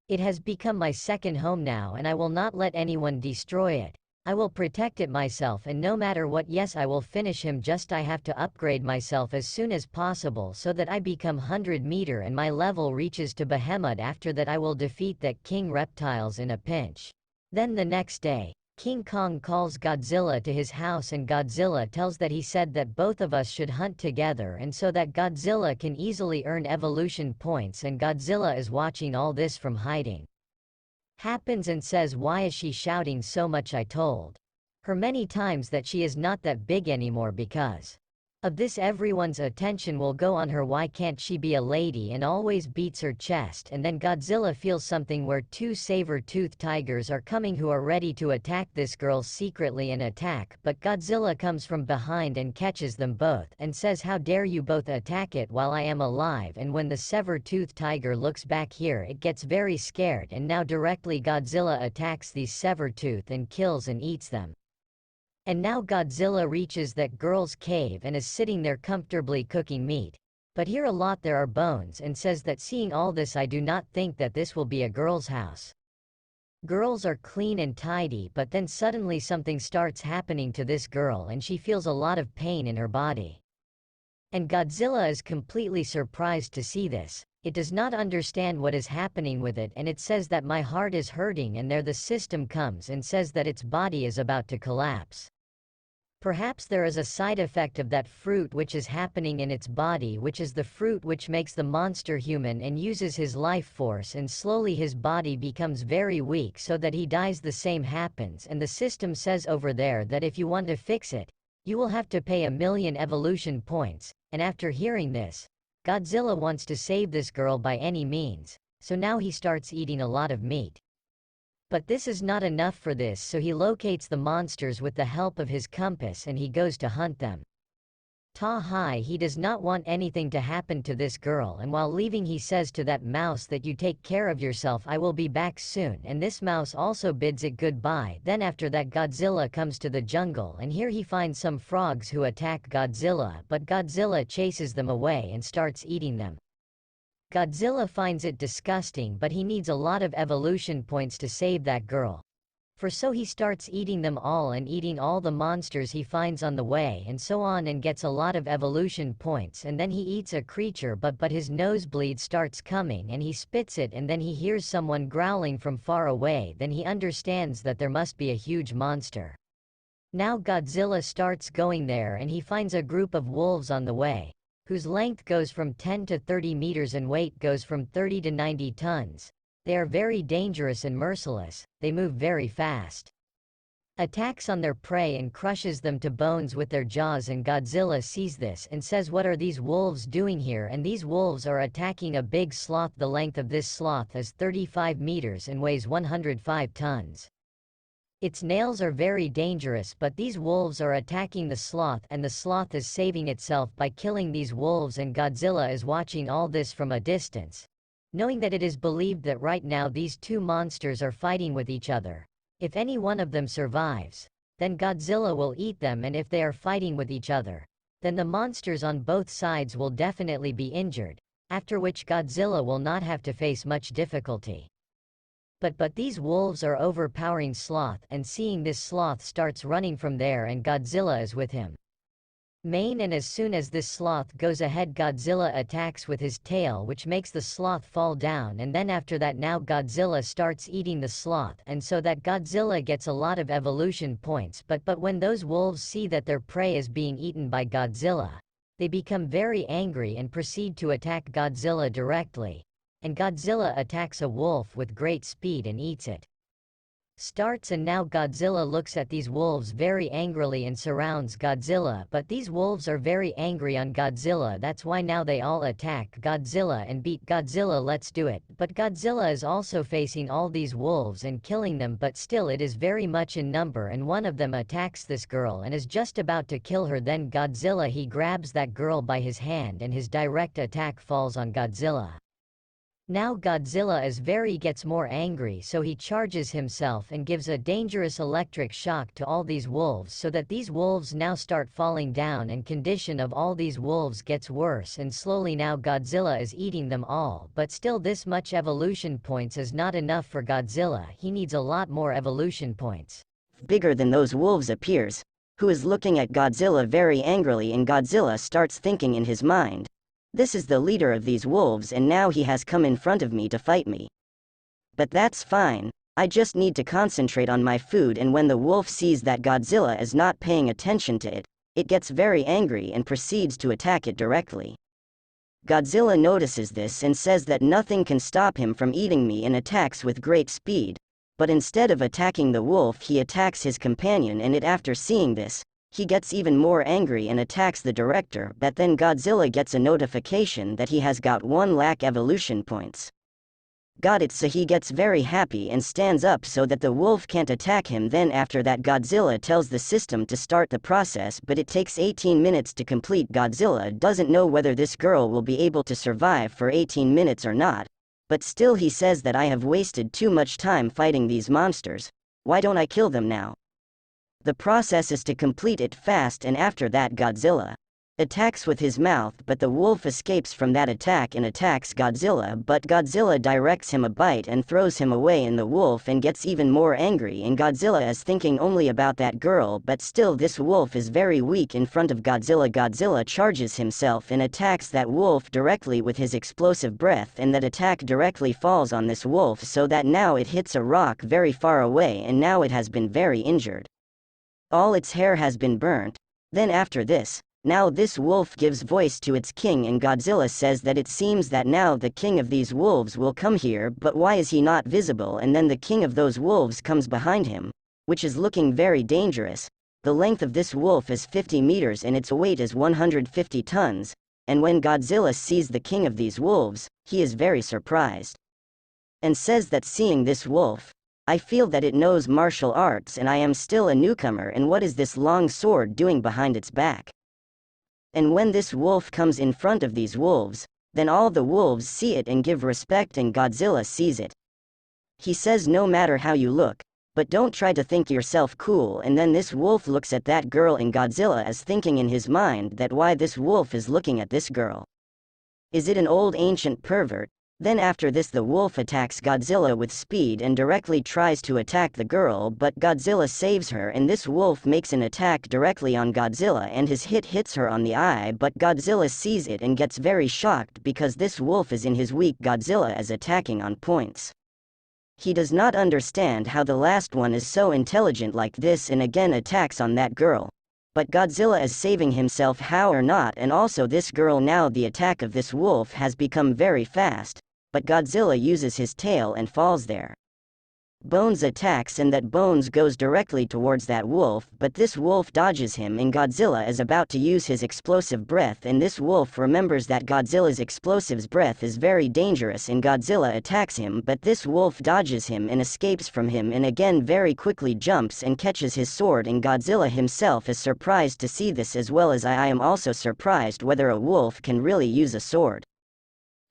It has become my second home now, and I will not let anyone destroy it. I will protect it myself, and no matter what, yes, I will finish him, just I have to upgrade myself as soon as possible so that I become 100-meter and my level reaches to behemoth. After that I will defeat that king reptiles in a pinch. Then the next day, King Kong calls Godzilla to his house, and Godzilla tells that he said that both of us should hunt together, and so that Godzilla can easily earn evolution points. And Godzilla is watching all this from hiding. Happens and says, why is she shouting so much? I told her many times that she is not that big anymore. Because of this everyone's attention will go on her. Why can't she be a lady? And always beats her chest. And then Godzilla feels something where two saber-tooth tigers are coming who are ready to attack this girl secretly and attack, but Godzilla comes from behind and catches them both and says, how dare you both attack it while I am alive? And when the saber-tooth tiger looks back here, it gets very scared, and now directly Godzilla attacks these saber-tooth and kills and eats them. And now Godzilla reaches that girl's cave and is sitting there comfortably cooking meat. But here a lot there are bones, and says that seeing all this I do not think that this will be a girl's house. Girls are clean and tidy, but then suddenly something starts happening to this girl and she feels a lot of pain in her body. And Godzilla is completely surprised to see this. It does not understand what is happening with it, and it says that my heart is hurting, and there the system comes and says that its body is about to collapse. Perhaps there is a side effect of that fruit which is happening in its body, which is the fruit which makes the monster human and uses his life force, and slowly his body becomes very weak so that he dies. The same happens, and the system says over there that if you want to fix it, you will have to pay 1,000,000 evolution points. And after hearing this, Godzilla wants to save this girl by any means, so now he starts eating a lot of meat. But this is not enough for this, so he locates the monsters with the help of his compass and he goes to hunt them. He does not want anything to happen to this girl, and while leaving he says to that mouse that you take care of yourself, I will be back soon, and this mouse also bids it goodbye. Then after that Godzilla comes to the jungle, and here he finds some frogs who attack Godzilla, but Godzilla chases them away and starts eating them. Godzilla finds it disgusting, but he needs a lot of evolution points to save that girl. So he starts eating them all and eating all the monsters he finds on the way and so on, and gets a lot of evolution points. And then he eats a creature, but his nosebleed starts coming and he spits it, and then he hears someone growling from far away. Then he understands that there must be a huge monster. Now Godzilla starts going there and he finds a group of wolves on the way, whose length goes from 10 to 30 meters and weight goes from 30 to 90 tons. They are very dangerous and merciless, they move very fast. Attacks on their prey and crushes them to bones with their jaws, and Godzilla sees this and says, "What are these wolves doing here?" And these wolves are attacking a big sloth. The length of this sloth is 35 meters and weighs 105 tons. Its nails are very dangerous, but these wolves are attacking the sloth, and the sloth is saving itself by killing these wolves, and Godzilla is watching all this from a distance, knowing that it is believed that right now these two monsters are fighting with each other. If any one of them survives, then Godzilla will eat them, and if they are fighting with each other, then the monsters on both sides will definitely be injured, after which Godzilla will not have to face much difficulty. But these wolves are overpowering sloth, and seeing this, sloth starts running from there, and Godzilla is with him. And as soon as this sloth goes ahead, Godzilla attacks with his tail, which makes the sloth fall down, and then after that now Godzilla starts eating the sloth, and so that Godzilla gets a lot of evolution points. But when those wolves see that their prey is being eaten by Godzilla, they become very angry and proceed to attack Godzilla directly, and Godzilla attacks a wolf with great speed and eats it. And now Godzilla looks at these wolves very angrily and surrounds Godzilla, but these wolves are very angry on Godzilla. That's why now they all attack Godzilla and beat Godzilla. Let's do it. But Godzilla is also facing all these wolves and killing them, but still it is very much in number, and one of them attacks this girl and is just about to kill her. Then Godzilla, he grabs that girl by his hand, and his direct attack falls on Godzilla. Now Godzilla gets more angry, so he charges himself and gives a dangerous electric shock to all these wolves, so that these wolves now start falling down, and condition of all these wolves gets worse, and slowly now Godzilla is eating them all. But still, this much evolution points is not enough for Godzilla. He needs a lot more evolution points. Bigger than those wolves appears, who is looking at Godzilla very angrily, and Godzilla starts thinking in his mind, "This is the leader of these wolves, and now he has come in front of me to fight me. But that's fine, I just need to concentrate on my food." And when the wolf sees that Godzilla is not paying attention to it, it gets very angry and proceeds to attack it directly. Godzilla notices this and says that nothing can stop him from eating me, and attacks with great speed, but instead of attacking the wolf, he attacks his companion, and after seeing this, he gets even more angry and attacks the director. But then Godzilla gets a notification that he has got 1 lakh evolution points. Got it, so he gets very happy and stands up so that the wolf can't attack him. Then after that, Godzilla tells the system to start the process, but it takes 18 minutes to complete. Godzilla doesn't know whether this girl will be able to survive for 18 minutes or not, but still he says that I have wasted too much time fighting these monsters. Why don't I kill them now? The process is to complete it fast, and after that Godzilla attacks with his mouth, but the wolf escapes from that attack and attacks Godzilla, but Godzilla directs him a bite and throws him away, and the wolf and gets even more angry, and Godzilla is thinking only about that girl, but still this wolf is very weak in front of Godzilla. Godzilla charges himself and attacks that wolf directly with his explosive breath, and that attack directly falls on this wolf, so that now it hits a rock very far away, and now it has been very injured. All its hair has been burnt. Then after this, now this wolf gives voice to its king, and Godzilla says that it seems that now the king of these wolves will come here, but why is he not visible? And then the king of those wolves comes behind him, which is looking very dangerous. The length of this wolf is 50 meters and its weight is 150 tons, and when Godzilla sees the king of these wolves, he is very surprised, and says that seeing this wolf, I feel that it knows martial arts and I am still a newcomer, and what is this long sword doing behind its back? And when this wolf comes in front of these wolves, then all the wolves see it and give respect, and Godzilla sees it. He says, "No matter how you look, but don't try to think yourself cool." And then this wolf looks at that girl, and Godzilla is thinking in his mind that why this wolf is looking at this girl. Is it an old ancient pervert? Then after this the wolf attacks Godzilla with speed and directly tries to attack the girl, but Godzilla saves her, and this wolf makes an attack directly on Godzilla and his hits her on the eye, but Godzilla sees it and gets very shocked because this wolf is in his weak. Godzilla is attacking on points. He does not understand how the last one is so intelligent like this, and again attacks on that girl. But Godzilla is saving himself how or not, and also this girl. Now the attack of this wolf has become very fast, but Godzilla uses his tail and falls there. Bones attacks and that Bones goes directly towards that wolf, but this wolf dodges him and Godzilla is about to use his explosive breath, and this wolf remembers that Godzilla's explosive breath is very dangerous and Godzilla attacks him, but this wolf dodges him and escapes from him and again very quickly jumps and catches his sword, and Godzilla himself is surprised to see this, as well as I am also surprised whether a wolf can really use a sword.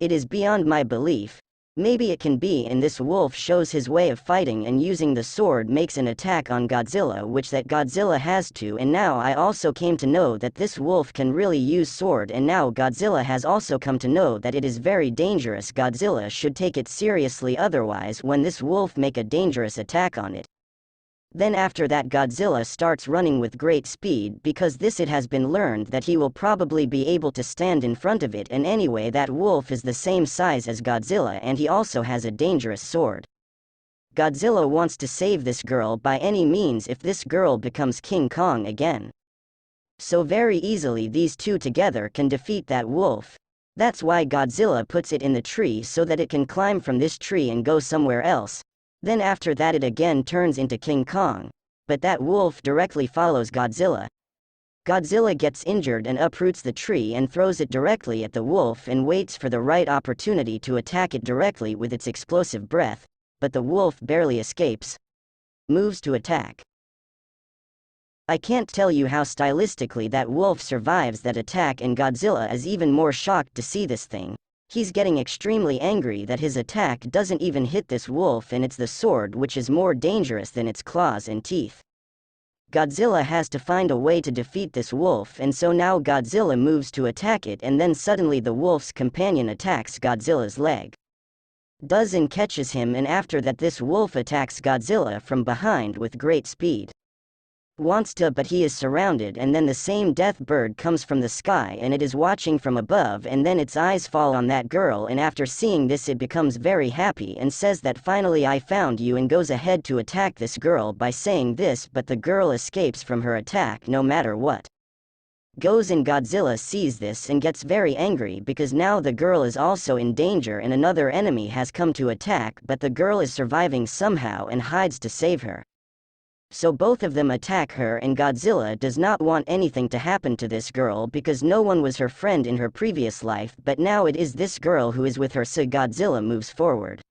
It is beyond my belief. Maybe it can be, and this wolf shows his way of fighting and using the sword makes an attack on Godzilla, which that Godzilla has to, and now I also came to know that this wolf can really use sword, and now Godzilla has also come to know that it is very dangerous. Godzilla should take it seriously, otherwise when this wolf make a dangerous attack on it. Then after that Godzilla starts running with great speed, because this it has been learned that he will probably be able to stand in front of it, and anyway that wolf is the same size as Godzilla and he also has a dangerous sword. Godzilla wants to save this girl by any means if this girl becomes King Kong again. So very easily these two together can defeat that wolf. That's why Godzilla puts it in the tree so that it can climb from this tree and go somewhere else. Then after that it again turns into King Kong. But that wolf directly follows Godzilla. Godzilla gets injured and uproots the tree and throws it directly at the wolf and waits for the right opportunity to attack it directly with its explosive breath, but the wolf barely escapes. Moves to attack. I can't tell you how stylistically that wolf survives that attack, and Godzilla is even more shocked to see this thing. He's getting extremely angry that his attack doesn't even hit this wolf, and it's the sword which is more dangerous than its claws and teeth. Godzilla has to find a way to defeat this wolf, and so now Godzilla moves to attack it, and then suddenly the wolf's companion attacks Godzilla's leg. Does and catches him, and after that this wolf attacks Godzilla from behind with great speed. Wants to, but he is surrounded, and then the same death bird comes from the sky and it is watching from above, and then its eyes fall on that girl, and after seeing this it becomes very happy and says that finally I found you, and goes ahead to attack this girl by saying this, but the girl escapes from her attack no matter what. Goes, and Godzilla sees this and gets very angry because now the girl is also in danger and another enemy has come to attack, but the girl is surviving somehow and hides to save her. So both of them attack her, and Godzilla does not want anything to happen to this girl because no one was her friend in her previous life, but now it is this girl who is with her, so Godzilla moves forward.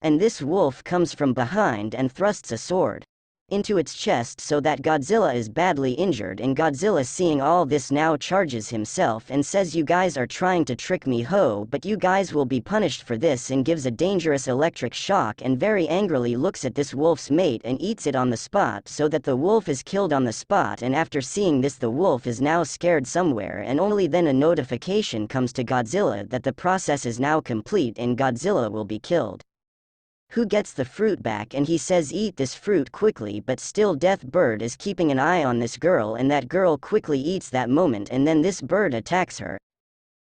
And this wolf comes from behind and thrusts a sword into its chest so that Godzilla is badly injured, and Godzilla seeing all this now charges himself and says, you guys are trying to trick me, but you guys will be punished for this, and gives a dangerous electric shock and very angrily looks at this wolf's mate and eats it on the spot so that the wolf is killed on the spot, and after seeing this the wolf is now scared somewhere, and only then a notification comes to Godzilla that the process is now complete and Godzilla will be killed. Who gets the fruit back, and he says eat this fruit quickly, but still Death Bird is keeping an eye on this girl, and that girl quickly eats that moment, and then this bird attacks her.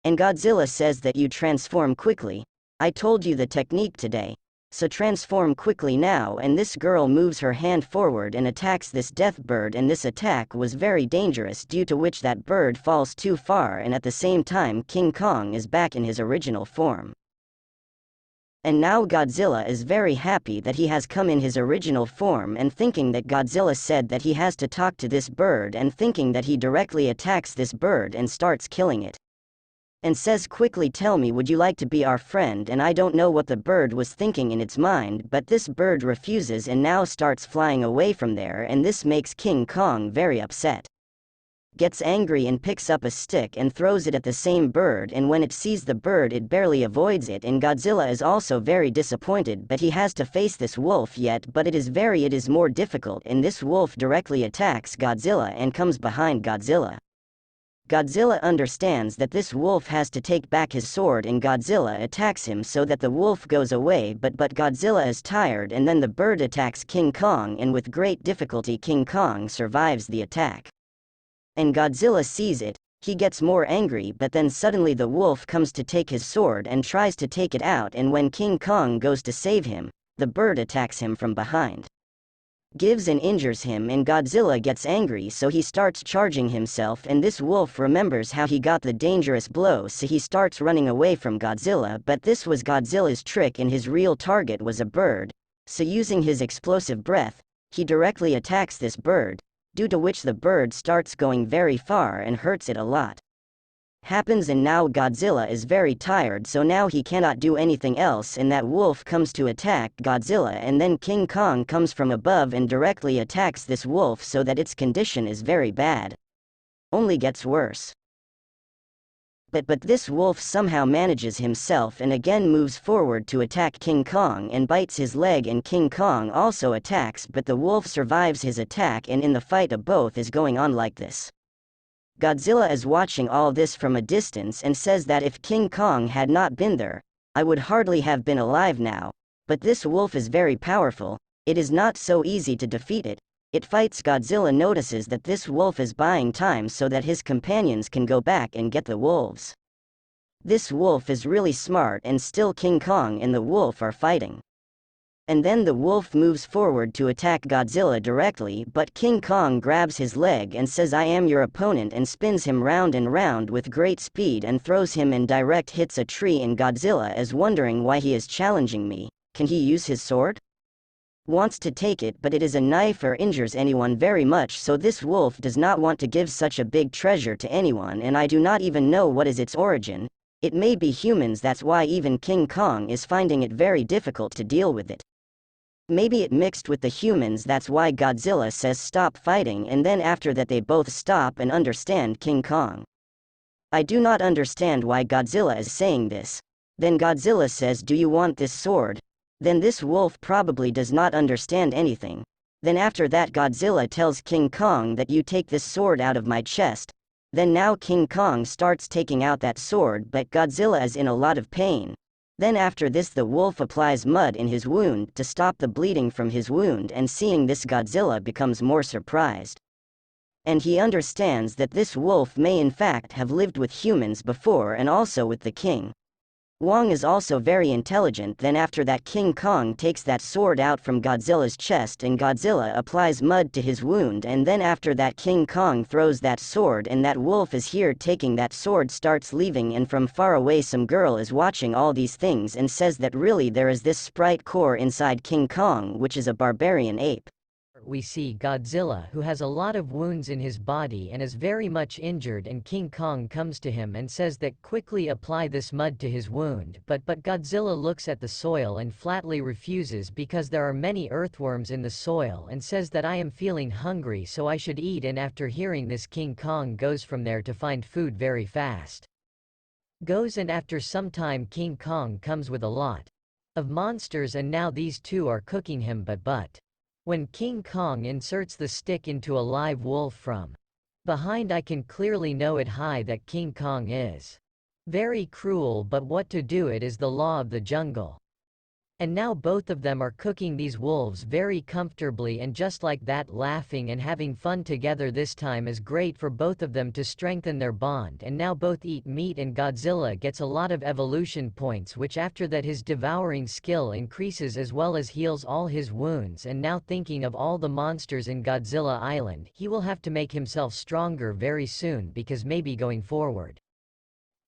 And Godzilla says that you transform quickly. I told you the technique today. So transform quickly now, and this girl moves her hand forward and attacks this Death Bird, and this attack was very dangerous due to which that bird falls too far, and at the same time King Kong is back in his original form. And now Godzilla is very happy that he has come in his original form, and thinking that Godzilla said that he has to talk to this bird, and thinking that he directly attacks this bird and starts killing it. And says quickly, tell me, would you like to be our friend? And I don't know what the bird was thinking in its mind, but this bird refuses and now starts flying away from there, and this makes King Kong very upset. Gets angry and picks up a stick and throws it at the same bird, and when it sees the bird it barely avoids it, and Godzilla is also very disappointed, but he has to face this wolf yet, but it is more difficult, and this wolf directly attacks Godzilla and comes behind Godzilla. Godzilla understands that this wolf has to take back his sword, and Godzilla attacks him so that the wolf goes away, but Godzilla is tired, and then the bird attacks King Kong, and with great difficulty King Kong survives the attack. And Godzilla sees it, he gets more angry, but then suddenly the wolf comes to take his sword and tries to take it out, and when King Kong goes to save him, the bird attacks him from behind. gives and injures him, and Godzilla gets angry, so he starts charging himself, and this wolf remembers how he got the dangerous blow, so he starts running away from Godzilla, but this was Godzilla's trick and his real target was a bird, so using his explosive breath, he directly attacks this bird, due to which the bird starts going very far and hurts it a lot. Happens, and now Godzilla is very tired, so now he cannot do anything else, and that wolf comes to attack Godzilla, and then King Kong comes from above and directly attacks this wolf, so that its condition is very bad. Only gets worse. But this wolf somehow manages himself and again moves forward to attack King Kong and bites his leg, and King Kong also attacks, but the wolf survives his attack, and in the fight of both is going on like this. Godzilla is watching all this from a distance and says that if King Kong had not been there, I would hardly have been alive now, but this wolf is very powerful, it is not so easy to defeat it. It fights Godzilla, notices that this wolf is buying time so that his companions can go back and get the wolves. This wolf is really smart, and still King Kong and the wolf are fighting. And then the wolf moves forward to attack Godzilla directly, but King Kong grabs his leg and says, "I am your opponent," and spins him round and round with great speed and throws him and direct hits a tree, and Godzilla is wondering why he is challenging me. Can he use his sword? Wants to take it, but it is a knife or injures anyone very much, so this wolf does not want to give such a big treasure to anyone, and I do not even know what is its origin. It may be humans, that's why even King Kong is finding it very difficult to deal with it. Maybe it mixed with the humans, that's why Godzilla says stop fighting, and then after that they both stop and understand King Kong. I do not understand why Godzilla is saying this. Then Godzilla says, "Do you want this sword?" Then this wolf probably does not understand anything. Then after that Godzilla tells King Kong that you take this sword out of my chest. Then now King Kong starts taking out that sword, but Godzilla is in a lot of pain. Then after this the wolf applies mud in his wound to stop the bleeding from his wound, and seeing this Godzilla becomes more surprised. And he understands that this wolf may in fact have lived with humans before, and also with the king. Wong is also very intelligent. Then after that King Kong takes that sword out from Godzilla's chest, and Godzilla applies mud to his wound, and then after that King Kong throws that sword, and that wolf is here taking that sword, starts leaving, and from far away some girl is watching all these things and says that really there is this sprite core inside King Kong, which is a barbarian ape. We see Godzilla, who has a lot of wounds in his body and is very much injured, and King Kong comes to him and says that quickly apply this mud to his wound, but Godzilla looks at the soil and flatly refuses because there are many earthworms in the soil, and says that I am feeling hungry so I should eat, and after hearing this King Kong goes from there to find food very fast. And after some time King Kong comes with a lot of monsters, and now these two are cooking him, but when King Kong inserts the stick into a live wolf from behind, I can clearly know it high that King Kong is very cruel, but what to do, it is the law of the jungle. And now both of them are cooking these wolves very comfortably, and just like that laughing and having fun together. This time is great for both of them to strengthen their bond, and now both eat meat, and Godzilla gets a lot of evolution points, which after that his devouring skill increases as well as heals all his wounds. And now thinking of all the monsters in Godzilla Island, he will have to make himself stronger very soon, because maybe going forward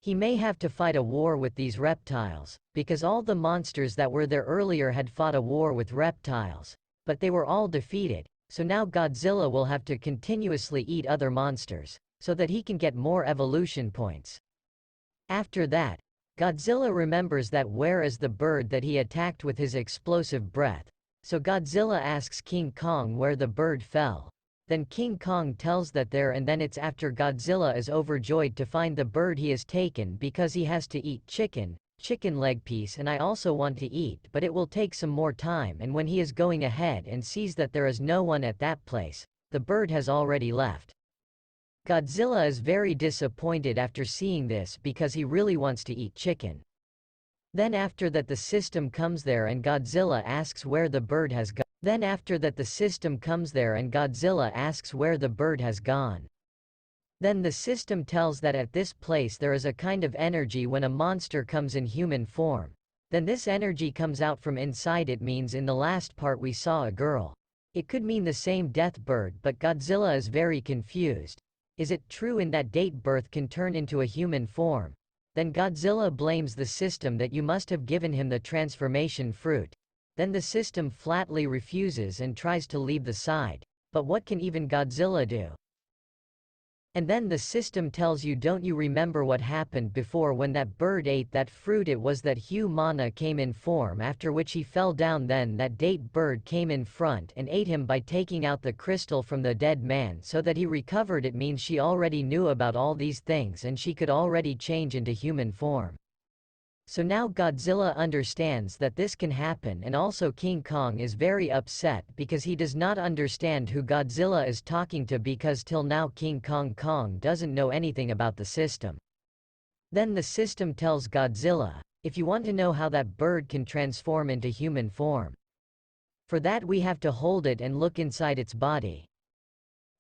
he may have to fight a war with these reptiles, because all the monsters that were there earlier had fought a war with reptiles, but they were all defeated, so now Godzilla will have to continuously eat other monsters, so that he can get more evolution points. After that, Godzilla remembers that where is the bird that he attacked with his explosive breath, so Godzilla asks King Kong where the bird fell. Then King Kong tells that there, and then it's after Godzilla is overjoyed to find the bird he has taken, because he has to eat chicken leg piece, and I also want to eat, but it will take some more time. And when he is going ahead and sees that there is no one at that place, the bird has already left. Godzilla is very disappointed after seeing this, because he really wants to eat chicken. Then after that the system comes there, and Godzilla asks where the bird has gone. Then after that the system comes there, and Godzilla asks where the bird has gone. Then the system tells that at this place there is a kind of energy when a monster comes in human form. Then this energy comes out from inside. It means in the last part we saw a girl It could mean the same death bird, but Godzilla is very confused. Is it true in that date birth can turn into a human form? Then Godzilla blames the system that you must have given him the transformation fruit. Then the system flatly refuses and tries to leave the side. But what can even Godzilla do? And then the system tells you, don't you remember what happened before when that bird ate that fruit? It was that Mana came in form, after which he fell down. Then that date bird came in front and ate him by taking out the crystal from the dead man so that he recovered. It means she already knew about all these things and she could already change into human form. So now Godzilla understands that this can happen, and also King Kong is very upset because he does not understand who Godzilla is talking to, because till now King Kong doesn't know anything about the system. Then the system tells Godzilla, if you want to know how that bird can transform into human form, for that we have to hold it and look inside its body.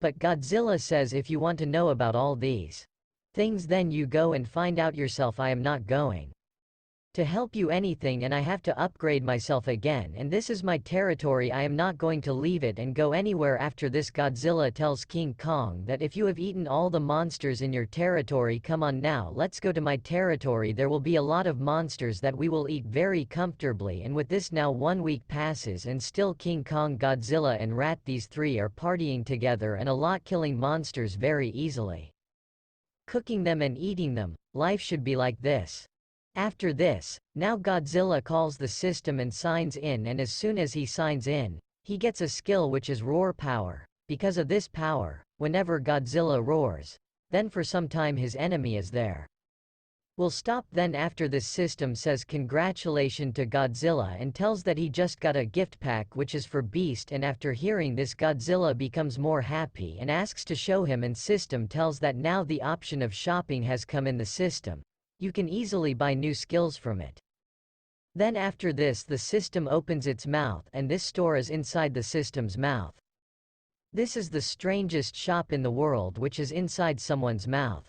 But Godzilla says, if you want to know about all these things, then you go and find out yourself. I am not going to help you anything, and I have to upgrade myself again, and this is my territory. I am not going to leave it and go anywhere. After this, Godzilla tells King Kong that if you have eaten all the monsters in your territory, come on now, let's go to my territory. There will be a lot of monsters that we will eat very comfortably. And with this, now 1 week passes and still King Kong, Godzilla and Rat, these three are partying together and a lot, killing monsters very easily, cooking them and eating them. Life should be like this. After this, now Godzilla calls the system and signs in, and as soon as he signs in, he gets a skill which is roar power. Because of this power, whenever Godzilla roars, then for some time his enemy is there will stop. Then after this, system says congratulations to Godzilla and tells that he just got a gift pack which is for Beast, and after hearing this Godzilla becomes more happy and asks to show him, and system tells that now the option of shopping has come in the system. You can easily buy new skills from it. Then after this, the system opens its mouth and this store is inside the system's mouth. This is the strangest shop in the world, which is inside someone's mouth.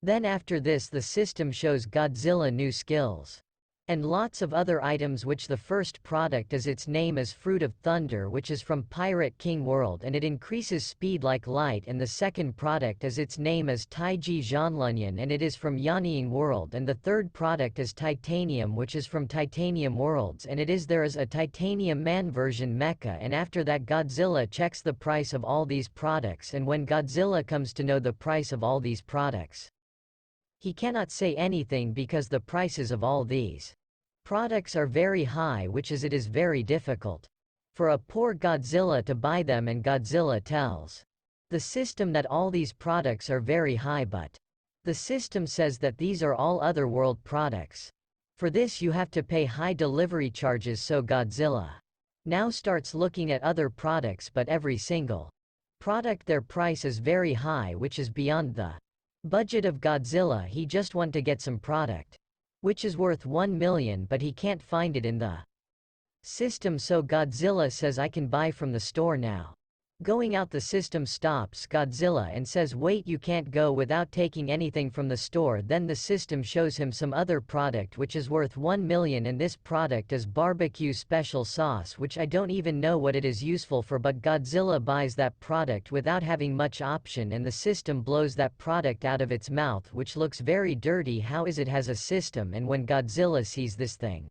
Then after this, the system shows Godzilla new skills and lots of other items, which the first product is its name is Fruit of Thunder, which is from Pirate King World and it increases speed like light, and the second product is its name is Taiji Zhanlunyan and it is from Yanying World, and the third product is Titanium, which is from Titanium Worlds, and it is there is a Titanium Man version mecha. And after that, Godzilla checks the price of all these products, and when Godzilla comes to know the price of all these products, he cannot say anything because the prices of all these products are very high, which is it is very difficult for a poor Godzilla to buy them. And Godzilla tells the system that all these products are very high, but the system says that these are all otherworld products. For this you have to pay high delivery charges. So Godzilla now starts looking at other products, but every single product, their price is very high, which is beyond the budget of Godzilla. He just want to get some product which is worth 1 million, but he can't find it in the system. So Godzilla says, I can buy from the store now. Going out, the system stops Godzilla and says, wait, you can't go without taking anything from the store. Then the system shows him some other product which is worth 1 million, and this product is barbecue special sauce, which I don't even know what it is useful for, but Godzilla buys that product without having much option, and the system blows that product out of its mouth, which looks very dirty. How is it has a system? And when Godzilla sees this thing,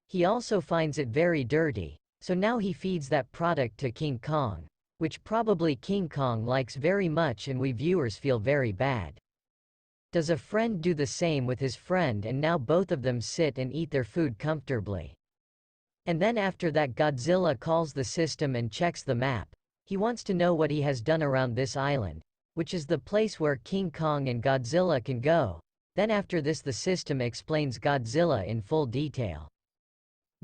he also finds it very dirty. So now he feeds that product to King Kong, which probably King Kong likes very much, and we viewers feel very bad. Does a friend do the same with his friend? And now both of them sit and eat their food comfortably. And then after that, Godzilla calls the system and checks the map. He wants to know what he has done around this island, which is the place where King Kong and Godzilla can go. Then after this, the system explains Godzilla in full detail.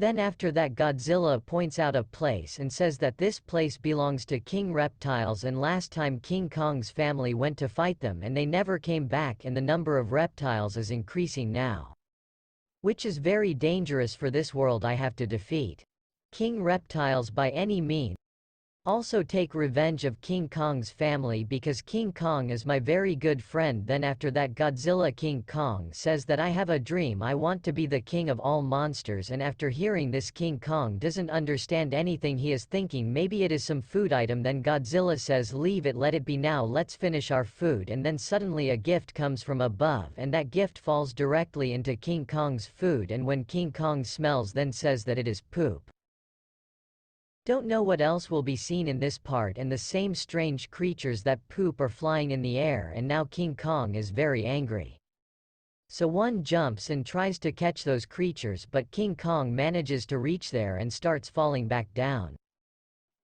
Then after that, Godzilla points out a place and says that this place belongs to King Reptiles, and last time King Kong's family went to fight them and they never came back, and the number of reptiles is increasing now, which is very dangerous for this world. I have to defeat King Reptiles by any means. Also take revenge of King Kong's family because King Kong is my very good friend. Then after that Godzilla King Kong says that I have a dream, I want to be the king of all monsters, and after hearing this King Kong doesn't understand anything. He is thinking maybe it is some food item. Then Godzilla says leave it, let it be, now let's finish our food. And then suddenly a gift comes from above and that gift falls directly into King Kong's food, and when King Kong smells then says that it is poop. Don't know what else will be seen in this part, and the same strange creatures that poop are flying in the air, and now King Kong is very angry. So one jumps and tries to catch those creatures, but King Kong manages to reach there and starts falling back down.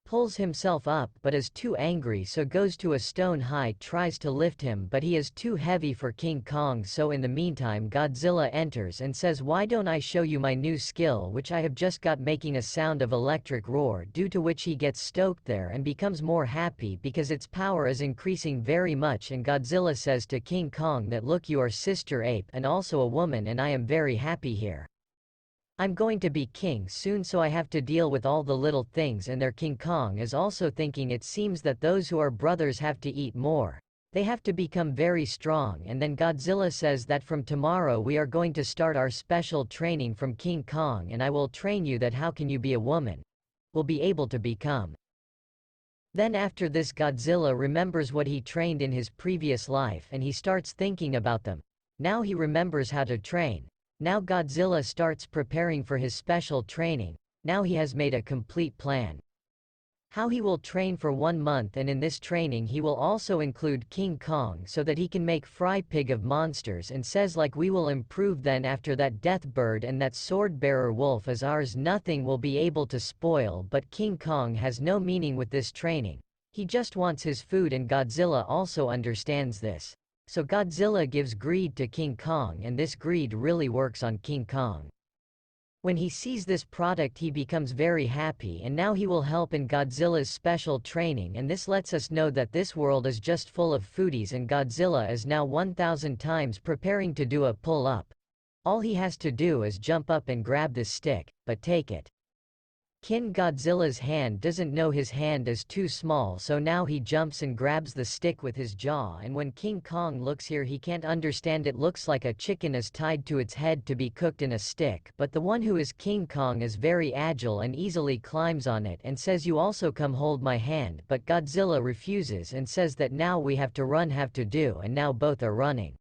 Pulls himself up but is too angry, so goes to a stone height, tries to lift him, but he is too heavy for King Kong. So in the meantime Godzilla enters and says, why don't I show you my new skill which I have just got, making a sound of electric roar, due to which he gets stoked there and becomes more happy because its power is increasing very much. And Godzilla says to King Kong that look, you are sister ape and also a woman, and I am very happy here. I'm going to be king soon, so I have to deal with all the little things. And their King Kong is also thinking it seems that those who are brothers have to eat more. They have to become very strong. And then Godzilla says that from tomorrow we are going to start our special training from King Kong, and I will train you that how can you be a woman. Will be able to become. Then after this Godzilla remembers what he trained in his previous life and he starts thinking about them. Now he remembers how to train. Now Godzilla starts preparing for his special training. Now he has made a complete plan. How he will train for 1 month, and in this training he will also include King Kong so that he can make fry pig of monsters, and says like we will improve. Then after that death bird and that sword bearer wolf is ours, nothing will be able to spoil. But King Kong has no meaning with this training. He just wants his food, and Godzilla also understands this. So Godzilla gives greed to King Kong, and this greed really works on King Kong. When he sees this product he becomes very happy, and now he will help in Godzilla's special training, and this lets us know that this world is just full of foodies, and Godzilla is now 1000 times preparing to do a pull-up. All he has to do is jump up and grab this stick, but take it. King Godzilla's hand doesn't know his hand is too small, so now he jumps and grabs the stick with his jaw, and when King Kong looks here he can't understand. It looks like a chicken is tied to its head to be cooked in a stick, but the one who is King Kong is very agile and easily climbs on it and says you also come hold my hand, but Godzilla refuses and says that now we have to run, have to do, and now both are running.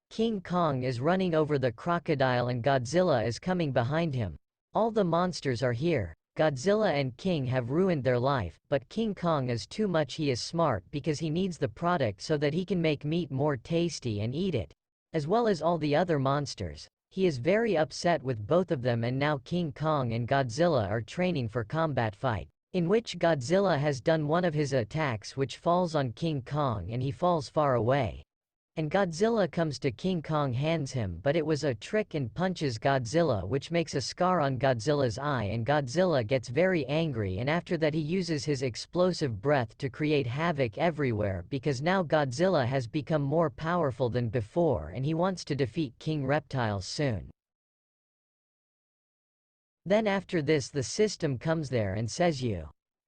King Kong is running over the crocodile and Godzilla is coming behind him. All the monsters are here. Godzilla and King have ruined their life, but King Kong is too much. He is smart because he needs the product so that he can make meat more tasty and eat it, as well as all the other monsters. He is very upset with both of them, and now King Kong and Godzilla are training for combat fight, in which Godzilla has done one of his attacks which falls on King Kong and he falls far away. And Godzilla comes to King Kong, hands him, but it was a trick, and punches Godzilla, which makes a scar on Godzilla's eye, and Godzilla gets very angry, and after that he uses his explosive breath to create havoc everywhere because now Godzilla has become more powerful than before and he wants to defeat King Reptiles soon. Then after this the system comes there and says you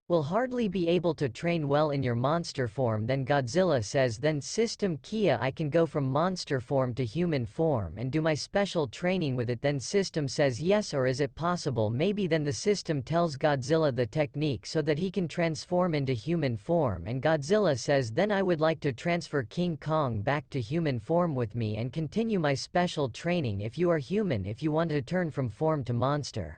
will hardly be able to train well in your monster form. Then Godzilla says, then system Kia, I can go from monster form to human form and do my special training with it. Then system says yes, or is it possible maybe. Then the system tells Godzilla the technique so that he can transform into human form, and Godzilla says then I would like to transfer King Kong back to human form with me and continue my special training. If you are human, if you want to turn from form to monster,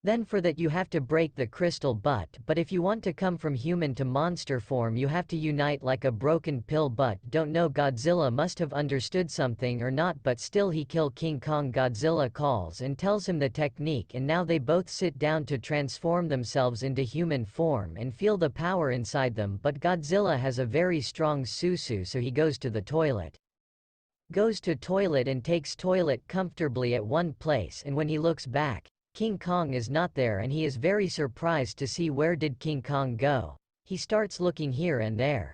then for that you have to break the crystal butt, but if you want to come from human to monster form you have to unite like a broken pill. But don't know Godzilla must have understood something or not, but still he kill King Kong. Godzilla calls and tells him the technique, and now they both sit down to transform themselves into human form and feel the power inside them. But Godzilla has a very strong susu, so he goes to the toilet. Goes to toilet and takes toilet comfortably at one place, and when he looks back, King Kong is not there, and he is very surprised to see where did King Kong go. He starts looking here and there,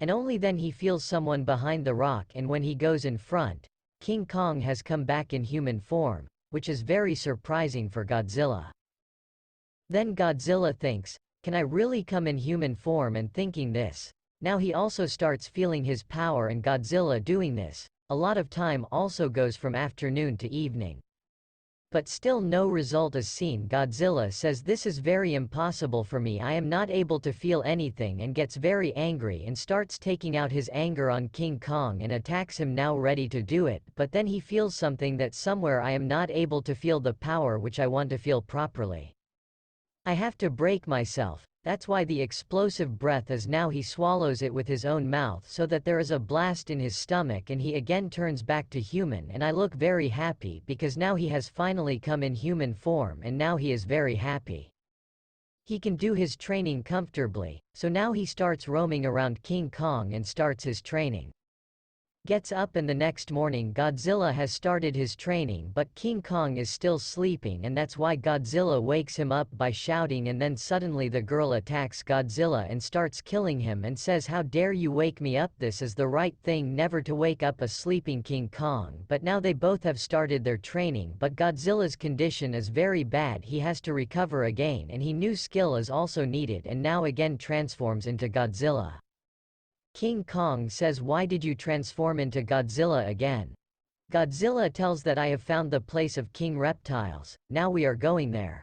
and only then he feels someone behind the rock, and when he goes in front, King Kong has come back in human form, which is very surprising for Godzilla. Then Godzilla thinks, can I really come in human form? And thinking this, now he also starts feeling his power, and Godzilla doing this. A lot of time also goes from afternoon to evening. But still no result is seen. Godzilla says this is very impossible for me, I am not able to feel anything, and gets very angry and starts taking out his anger on King Kong and attacks him, now ready to do it, but then he feels something that somewhere I am not able to feel the power which I want to feel properly. I have to break myself. That's why the explosive breath is now he swallows it with his own mouth so that there is a blast in his stomach and he again turns back to human, and I look very happy because now he has finally come in human form and now he is very happy. He can do his training comfortably, so now he starts roaming around King Kong and starts his training. Gets up, and the next morning Godzilla has started his training, but King Kong is still sleeping, and that's why Godzilla wakes him up by shouting, and then suddenly the girl attacks Godzilla and starts killing him and says, "How dare you wake me up? This is the right thing, never to wake up a sleeping King Kong." But now they both have started their training, but Godzilla's condition is very bad, he has to recover again, and he new skill is also needed, and now again transforms into Godzilla. King Kong says, "Why did you transform into Godzilla again?" Godzilla tells that, "I have found the place of King Reptiles, now we are going there."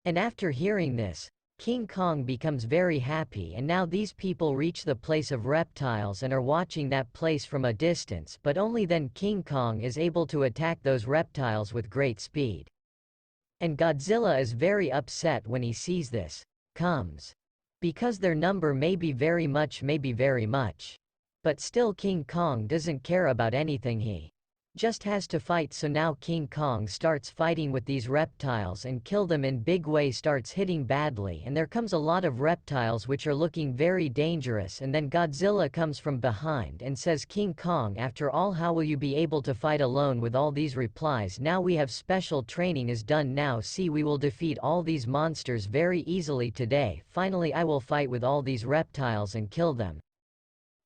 And after hearing this, King Kong becomes very happy, and now these people reach the place of reptiles and are watching that place from a distance, but only then King Kong is able to attack those reptiles with great speed. And Godzilla is very upset when he sees this comes. Because their number may be very much, but still King Kong doesn't care about anything, he just has to fight. So now King Kong starts fighting with these reptiles and kill them in big way, starts hitting badly, and there comes a lot of reptiles which are looking very dangerous, and then Godzilla comes from behind and says, "King Kong, after all, how will you be able to fight alone with all these replies? Now we have special training is done, now see, we will defeat all these monsters very easily today. Finally I will fight with all these reptiles and kill them."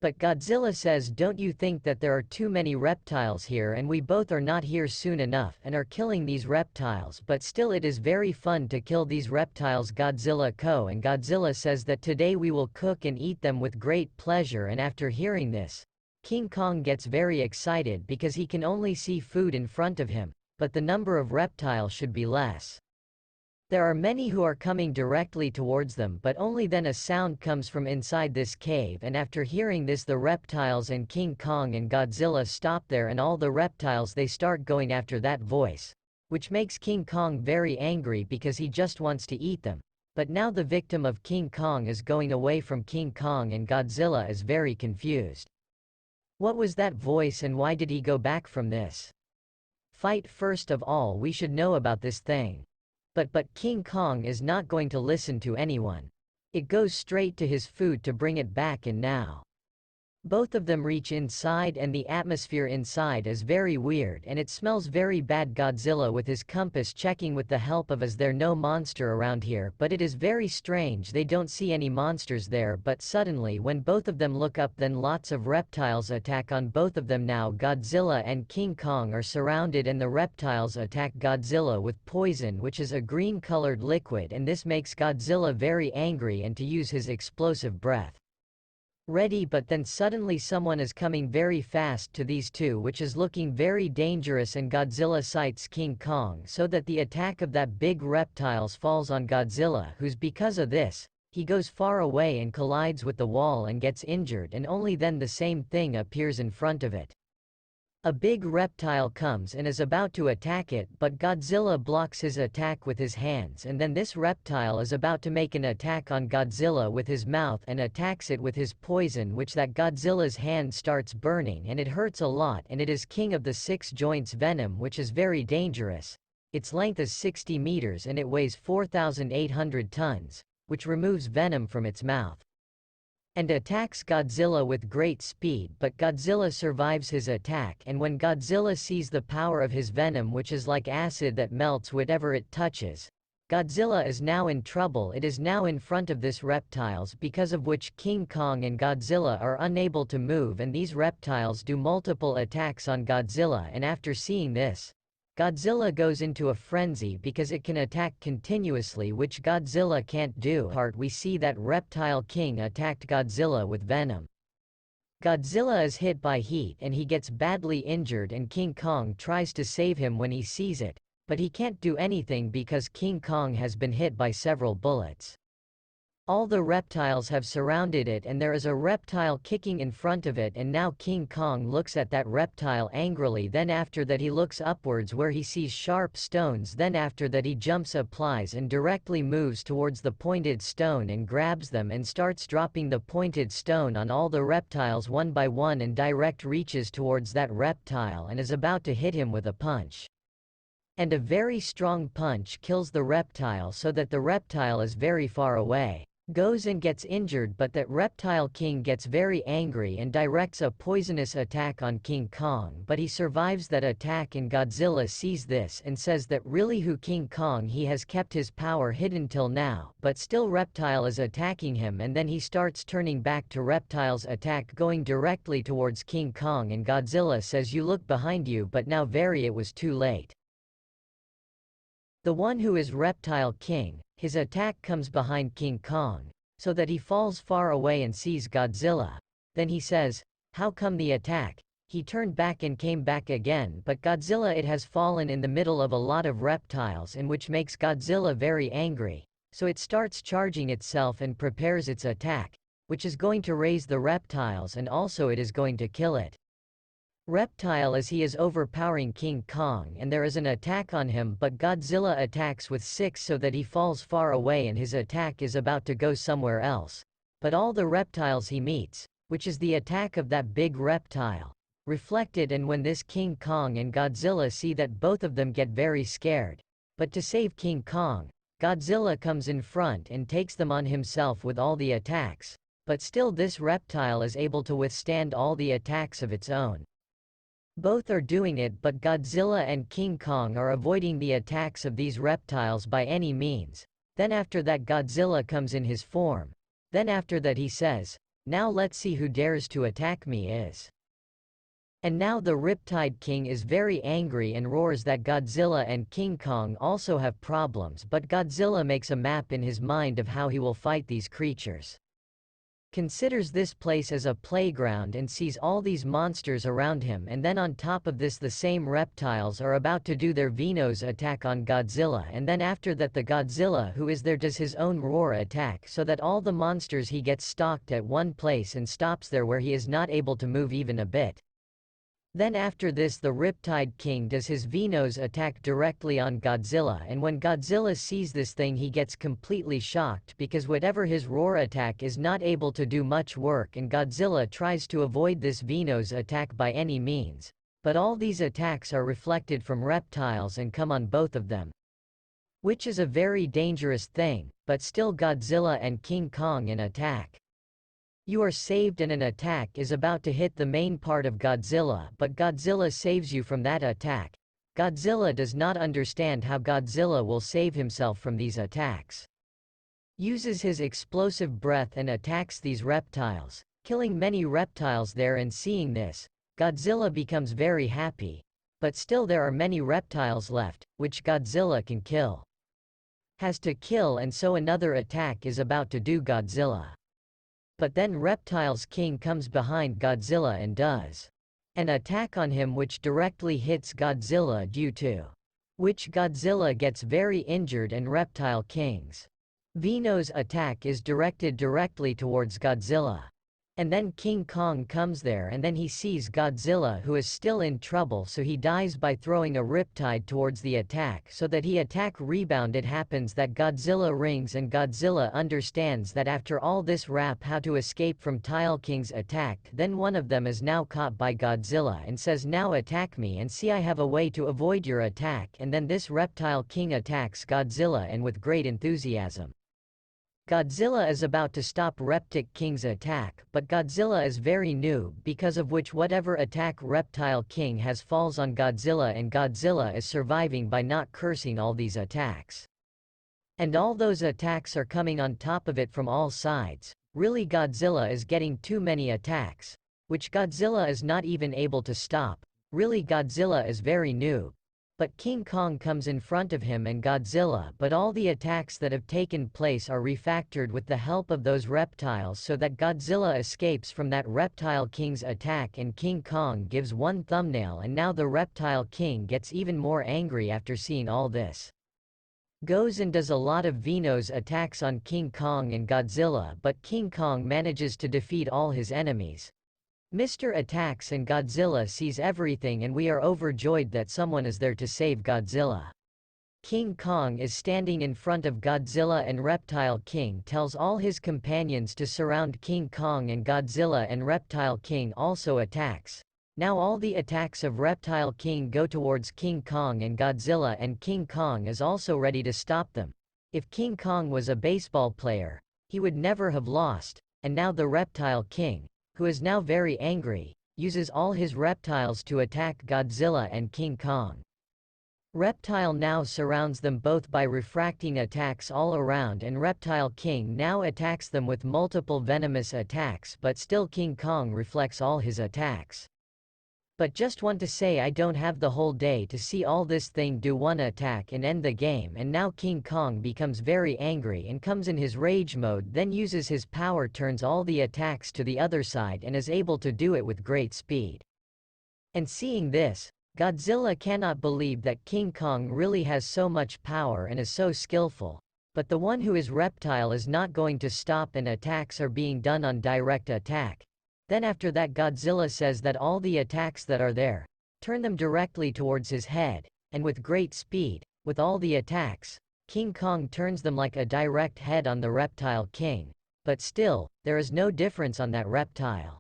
But Godzilla says, "Don't you think that there are too many reptiles here, and we both are not here soon enough and are killing these reptiles, but still it is very fun to kill these reptiles, Godzilla co." And Godzilla says that today we will cook and eat them with great pleasure, and after hearing this, King Kong gets very excited because he can only see food in front of him, but the number of reptiles should be less. There are many who are coming directly towards them, but only then a sound comes from inside this cave, and after hearing this the reptiles and King Kong and Godzilla stop there, and all the reptiles they start going after that voice, which makes King Kong very angry because he just wants to eat them. But now the victim of King Kong is going away from King Kong, and Godzilla is very confused. What was that voice, and why did he go back from this fight? First of all, we should know about this thing. But King Kong is not going to listen to anyone. It goes straight to his food to bring it back, and now both of them reach inside, and the atmosphere inside is very weird and it smells very bad. Godzilla with his compass checking with the help of "Is there no monster around here?" But it is very strange, they don't see any monsters there, but suddenly when both of them look up, then lots of reptiles attack on both of them. Now Godzilla and King Kong are surrounded, and the reptiles attack Godzilla with poison, which is a green colored liquid, and this makes Godzilla very angry and to use his explosive breath ready. But then suddenly someone is coming very fast to these two, which is looking very dangerous, and Godzilla sights King Kong so that the attack of that big reptiles falls on Godzilla, who's because of this, he goes far away and collides with the wall and gets injured, and only then the same thing appears in front of it. A big reptile comes and is about to attack it, but Godzilla blocks his attack with his hands, and then this reptile is about to make an attack on Godzilla with his mouth and attacks it with his poison, which that Godzilla's hand starts burning and it hurts a lot, and it is king of the six joints venom, which is very dangerous. Its length is 60 meters and it weighs 4,800 tons, which removes venom from its mouth and attacks Godzilla with great speed, but Godzilla survives his attack, and when Godzilla sees the power of his venom, which is like acid that melts whatever it touches, Godzilla is now in trouble. It is now in front of this reptiles, because of which King Kong and Godzilla are unable to move, and these reptiles do multiple attacks on Godzilla, and after seeing this, Godzilla goes into a frenzy because it can attack continuously, which Godzilla can't do. We see that Reptile King attacked Godzilla with venom. Godzilla is hit by heat and he gets badly injured, and King Kong tries to save him when he sees it, but he can't do anything because King Kong has been hit by several bullets. All the reptiles have surrounded it and there is a reptile kicking in front of it, and now King Kong looks at that reptile angrily. Then after that he looks upwards where he sees sharp stones. Then after that he jumps, applies and directly moves towards the pointed stone and grabs them and starts dropping the pointed stone on all the reptiles one by one and direct reaches towards that reptile and is about to hit him with a punch. And a very strong punch kills the reptile so that the reptile is very far away. Goes and gets injured, but that Reptile King gets very angry and directs a poisonous attack on King Kong, but he survives that attack, and Godzilla sees this and says that really who King Kong, he has kept his power hidden till now, but still Reptile is attacking him, and then he starts turning back to Reptile's attack going directly towards King Kong, and Godzilla says you look behind you, but now it was too late. The one who is Reptile King, his attack comes behind King Kong, so that he falls far away and sees Godzilla. Then he says, "How come the attack?" He turned back and came back again, but Godzilla, it has fallen in the middle of a lot of reptiles, and which makes Godzilla very angry, so it starts charging itself and prepares its attack, which is going to raise the reptiles and also it is going to kill it. Reptile, as he is overpowering King Kong and there is an attack on him, but Godzilla attacks with 6 so that he falls far away and his attack is about to go somewhere else. But all the reptiles he meets, which is the attack of that big reptile, reflected, and when this King Kong and Godzilla see that, both of them get very scared. But to save King Kong, Godzilla comes in front and takes them on himself with all the attacks, but still this reptile is able to withstand all the attacks of its own. Both are doing it, but Godzilla and King Kong are avoiding the attacks of these reptiles by any means. Then after that Godzilla comes in his form. Then after that he says, "Now let's see who dares to attack me is." And now the Riptide King is very angry and roars that Godzilla and King Kong also have problems, but Godzilla makes a map in his mind of how he will fight these creatures. Considers this place as a playground and sees all these monsters around him, and then on top of this the same reptiles are about to do their Venom's attack on Godzilla, and then after that the Godzilla who is there does his own roar attack so that all the monsters he gets stalked at one place and stops there where he is not able to move even a bit. Then after this the Riptide King does his Venom's attack directly on Godzilla, and when Godzilla sees this thing he gets completely shocked because whatever his roar attack is not able to do much work, and Godzilla tries to avoid this Venom's attack by any means. But all these attacks are reflected from reptiles and come on both of them, which is a very dangerous thing, but still Godzilla and King Kong in attack. You are saved, and an attack is about to hit the main part of Godzilla, but Godzilla saves you from that attack. Godzilla does not understand how Godzilla will save himself from these attacks. Uses his explosive breath and attacks these reptiles, killing many reptiles there, and seeing this, Godzilla becomes very happy. But still there are many reptiles left, which Godzilla can kill. Has to kill, and so another attack is about to do Godzilla. But then Reptile's King comes behind Godzilla and does an attack on him which directly hits Godzilla, due to which Godzilla gets very injured, and Reptile King's Venom's attack is directed directly towards Godzilla. And then King Kong comes there, and then he sees Godzilla who is still in trouble, so he dies by throwing a riptide towards the attack so that he attack rebound. It happens that Godzilla rings, and Godzilla understands that after all this rap how to escape from Tile King's attack. Then one of them is now caught by Godzilla and says, "Now attack me and see I have a way to avoid your attack." And then this Reptile King attacks Godzilla, and with great enthusiasm. Godzilla is about to stop Reptic King's attack, but Godzilla is very noob, because of which whatever attack Reptile King has falls on Godzilla, and Godzilla is surviving by not cursing all these attacks. And all those attacks are coming on top of it from all sides. Really Godzilla is getting too many attacks, which Godzilla is not even able to stop. Really Godzilla is very noob. But King Kong comes in front of him and Godzilla, but all the attacks that have taken place are refactored with the help of those reptiles so that Godzilla escapes from that Reptile King's attack and King Kong gives one thumbnail, and now the Reptile King gets even more angry after seeing all this. Goes and does a lot of Venom's attacks on King Kong and Godzilla, but King Kong manages to defeat all his enemies. Mr. attacks and Godzilla sees everything, and we are overjoyed that someone is there to save Godzilla. King Kong is standing in front of Godzilla and Reptile King tells all his companions to surround King Kong and Godzilla, and Reptile King also attacks. Now all the attacks of Reptile King go towards King Kong and Godzilla, and King Kong is also ready to stop them. If King Kong was a baseball player, he would never have lost, and now the Reptile King, who is now very angry, uses all his reptiles to attack Godzilla and King Kong. Reptile now surrounds them both by refracting attacks all around, and Reptile King now attacks them with multiple venomous attacks, but still King Kong reflects all his attacks. But just want to say, I don't have the whole day to see all this thing do one attack and end the game, and now King Kong becomes very angry and comes in his rage mode, then uses his power, turns all the attacks to the other side and is able to do it with great speed. And seeing this, Godzilla cannot believe that King Kong really has so much power and is so skillful, but the one who is Reptile is not going to stop, and attacks are being done on direct attack. Then after that Godzilla says that all the attacks that are there, turn them directly towards his head, and with great speed, with all the attacks, King Kong turns them like a direct head on the Reptile King, but still, there is no difference on that reptile.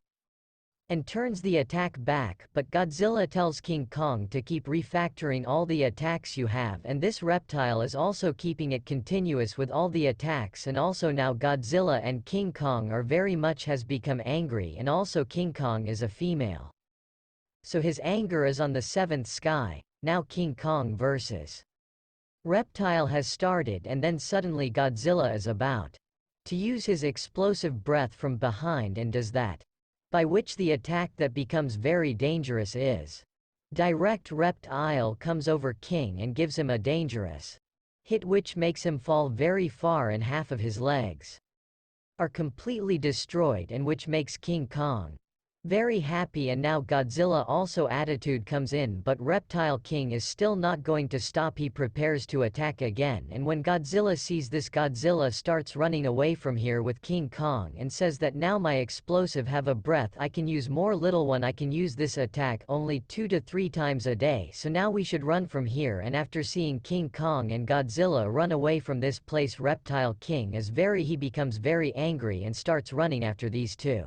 And turns the attack back, but Godzilla tells King Kong to keep refactoring all the attacks you have, and this reptile is also keeping it continuous with all the attacks, and also now Godzilla and King Kong are very much has become angry, and also King Kong is a female. So his anger is on the 7th sky. Now King Kong versus Reptile has started, and then suddenly Godzilla is about to use his explosive breath from behind and does that, by which the attack that becomes very dangerous is direct. Reptile comes over King and gives him a dangerous hit which makes him fall very far, and half of his legs are completely destroyed, and which makes King Kong very happy. And now Godzilla also attitude comes in, but Reptile King is still not going to stop. He prepares to attack again, and when Godzilla sees this, Godzilla starts running away from here with King Kong and says that now my explosive have a breath, I can use more little one, I can use this attack only 2 to 3 times a day, so now we should run from here. And after seeing King Kong and Godzilla run away from this place, Reptile King he becomes very angry and starts running after these two.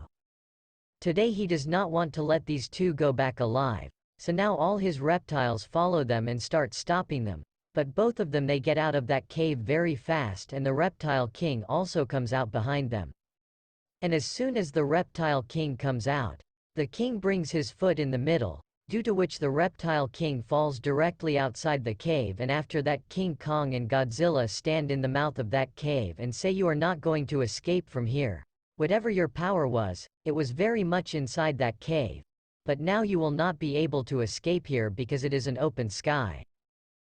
Today he does not want to let these two go back alive, so now all his reptiles follow them and start stopping them, but both of them they get out of that cave very fast, and the Reptile King also comes out behind them. And as soon as the Reptile King comes out, the king brings his foot in the middle, due to which the Reptile King falls directly outside the cave, and after that King Kong and Godzilla stand in the mouth of that cave and say, you are not going to escape from here. Whatever your power was, it was very much inside that cave, but now you will not be able to escape here because it is an open sky.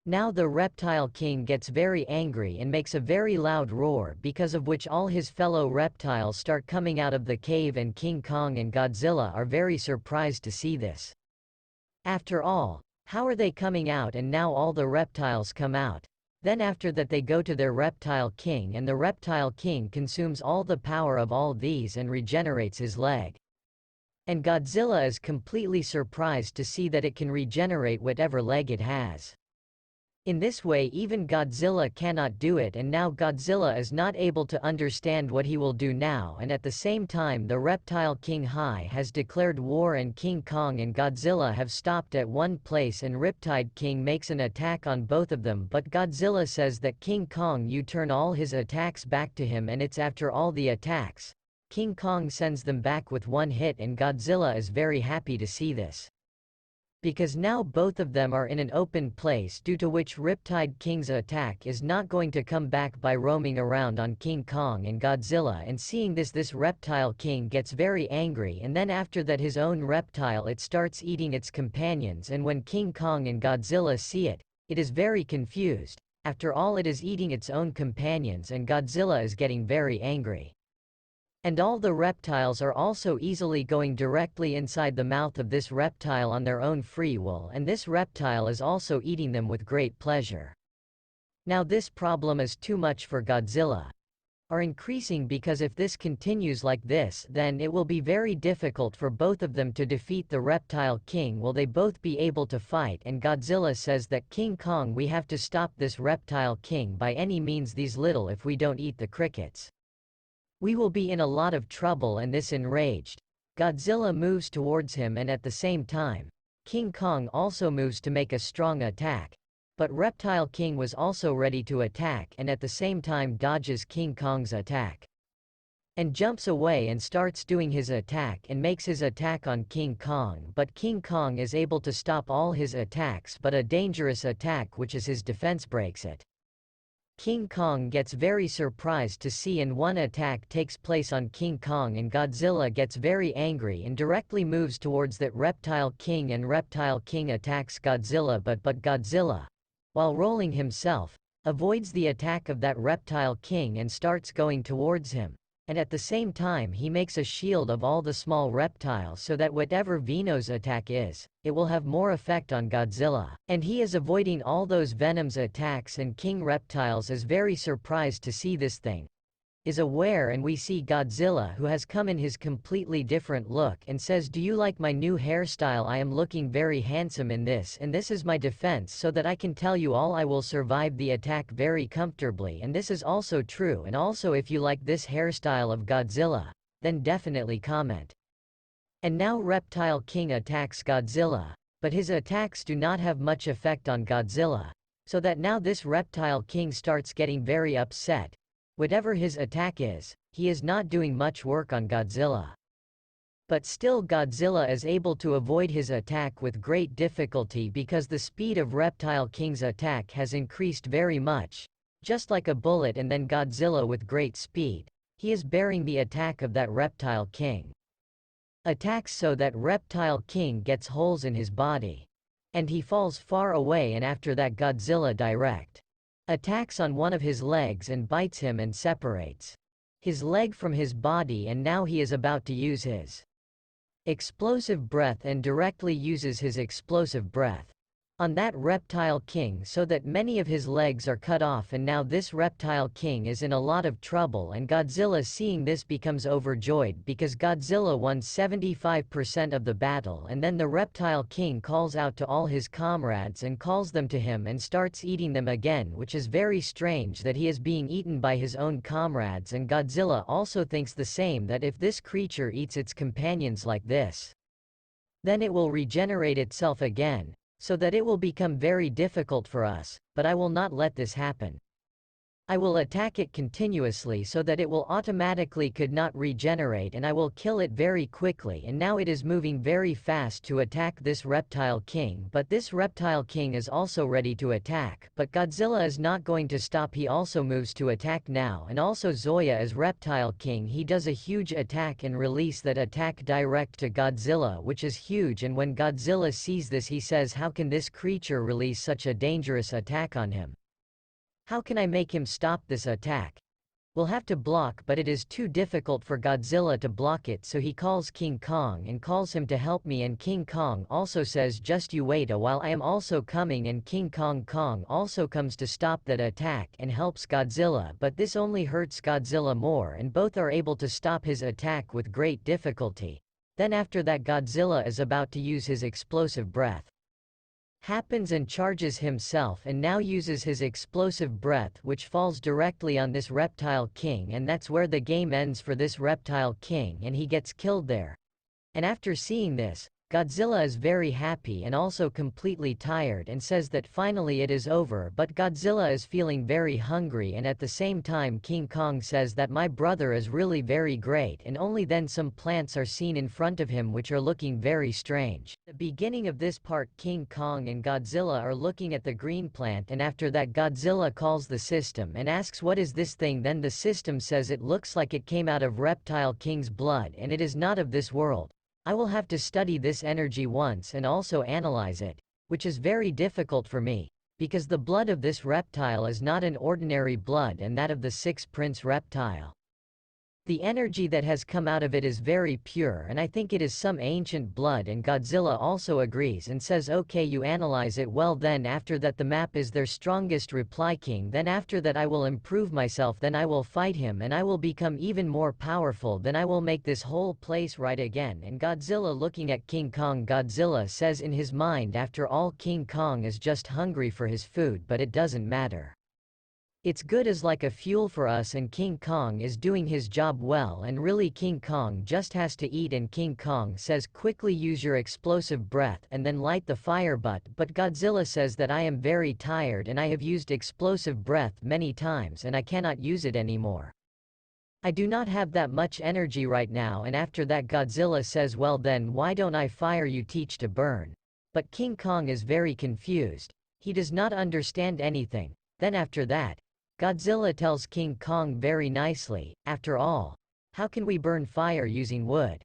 Now the Reptile King gets very angry and makes a very loud roar, because of which all his fellow reptiles start coming out of the cave, and King Kong and Godzilla are very surprised to see this. After all, how are they coming out? And now all the reptiles come out. Then after that they go to their Reptile King, and the Reptile King consumes all the power of all these and regenerates his leg. And Godzilla is completely surprised to see that it can regenerate whatever leg it has. In this way even Godzilla cannot do it, and now Godzilla is not able to understand what he will do now, and at the same time the Reptile King has declared war, and King Kong and Godzilla have stopped at one place, and Riptide King makes an attack on both of them, but Godzilla says that King Kong you turn all his attacks back to him, and it's after all the attacks, King Kong sends them back with one hit, and Godzilla is very happy to see this. Because now both of them are in an open place, due to which Riptide King's attack is not going to come back by roaming around on King Kong and Godzilla, and seeing this Reptile King gets very angry, and then after that his own reptile it starts eating its companions, and when King Kong and Godzilla see it, It is very confused. After all, it is eating its own companions and Godzilla is getting very angry. And all the reptiles are also easily going directly inside the mouth of this reptile on their own free will, and this reptile is also eating them with great pleasure. Now this problem is too much for Godzilla. Are increasing, because if this continues like this, then it will be very difficult for both of them to defeat the Reptile King. Will they both be able to fight? And Godzilla says that King Kong, we have to stop this Reptile King by any means, these little, if we don't eat the crickets, we will be in a lot of trouble. And this enraged Godzilla moves towards him, and at the same time, King Kong also moves to make a strong attack. But Reptile King was also ready to attack, and at the same time dodges King Kong's attack. And jumps away and starts doing his attack and makes his attack on King Kong, but King Kong is able to stop all his attacks, but a dangerous attack, which is his defense, breaks it. King Kong gets very surprised to see, and one attack takes place on King Kong, and Godzilla gets very angry and directly moves towards that Reptile King, and Reptile King attacks Godzilla, but Godzilla, while rolling himself, avoids the attack of that Reptile King and starts going towards him. And at the same time he makes a shield of all the small reptiles so that whatever Veno's attack is, it will have more effect on Godzilla. And he is avoiding all those Venom's attacks, and King Reptiles is very surprised to see this thing, is aware, and we see Godzilla, who has come in his completely different look, and says, "Do you like my new hairstyle? I am looking very handsome in this, and this is my defense, so that I can tell you all I will survive the attack very comfortably, and this is also true. And also, if you like this hairstyle of Godzilla, then definitely comment." And now Reptile King attacks Godzilla, but his attacks do not have much effect on Godzilla, so that now this Reptile King starts getting very upset. Whatever his attack is, he is not doing much work on Godzilla. But still Godzilla is able to avoid his attack with great difficulty, because the speed of Reptile King's attack has increased very much, just like a bullet. And then Godzilla, with great speed, he is bearing the attack of that Reptile King. Attacks so that Reptile King gets holes in his body, and he falls far away, and after that Godzilla direct attacks on one of his legs and bites him and separates his leg from his body, and now he is about to use his explosive breath and directly uses his explosive breath on that Reptile King, so that many of his legs are cut off. And now this Reptile King is in a lot of trouble, and Godzilla, seeing this, becomes overjoyed, because Godzilla won 75% of the battle. And then the Reptile King calls out to all his comrades and calls them to him and starts eating them again, which is very strange that he is being eaten by his own comrades. And Godzilla also thinks the same, that if this creature eats its companions like this, then it will regenerate itself again, so that it will become very difficult for us, but I will not let this happen. I will attack it continuously so that it will automatically could not regenerate, and I will kill it very quickly. And now it is moving very fast to attack this Reptile King, but this Reptile King is also ready to attack, but Godzilla is not going to stop. He also moves to attack now, and also Zoya as Reptile King, he does a huge attack and release that attack direct to Godzilla, which is huge. And when Godzilla sees this, he says, "How can this creature release such a dangerous attack on him? How can I make him stop this attack? We'll have to block," but it is too difficult for Godzilla to block it, so he calls King Kong and calls him to help me. And King Kong also says, "Just you wait a while, I am also coming." And King Kong also comes to stop that attack and helps Godzilla, but this only hurts Godzilla more, and both are able to stop his attack with great difficulty. Then after that Godzilla is about to use his explosive breath, happens and charges himself, and now uses his explosive breath, which falls directly on this Reptile King, and that's where the game ends for this Reptile King, and he gets killed there. And after seeing this, Godzilla is very happy and also completely tired, and says that finally it is over. But Godzilla is feeling very hungry, and at the same time King Kong says that my brother is really very great, and only then some plants are seen in front of him which are looking very strange. At the beginning of this part, King Kong and Godzilla are looking at the green plant, and after that Godzilla calls the system and asks, "What is this thing?" Then the system says, "It looks like it came out of Reptile King's blood, and it is not of this world. I will have to study this energy once and also analyze it, which is very difficult for me, because the blood of this reptile is not an ordinary blood and that of the sixth prince reptile. The energy that has come out of it is very pure and I think it is some ancient blood, and Godzilla also agrees and says okay, you analyze it well, then after that the map is their strongest reply king, then after that I will improve myself, then I will fight him and I will become even more powerful, then I will make this whole place right again. And Godzilla looking at King Kong, Godzilla says in his mind, after all King Kong is just hungry for his food, but it doesn't matter. It's good as like a fuel for us, and King Kong is doing his job well, and really King Kong just has to eat. And King Kong says quickly use your explosive breath and then light the fire, but Godzilla says that I am very tired and I have used explosive breath many times and I cannot use it anymore. I do not have that much energy right now. And after that Godzilla says well then why don't I fire you, teach to burn. But King Kong is very confused. He does not understand anything. Then after that, Godzilla tells King Kong very nicely, after all, how can we burn fire using wood?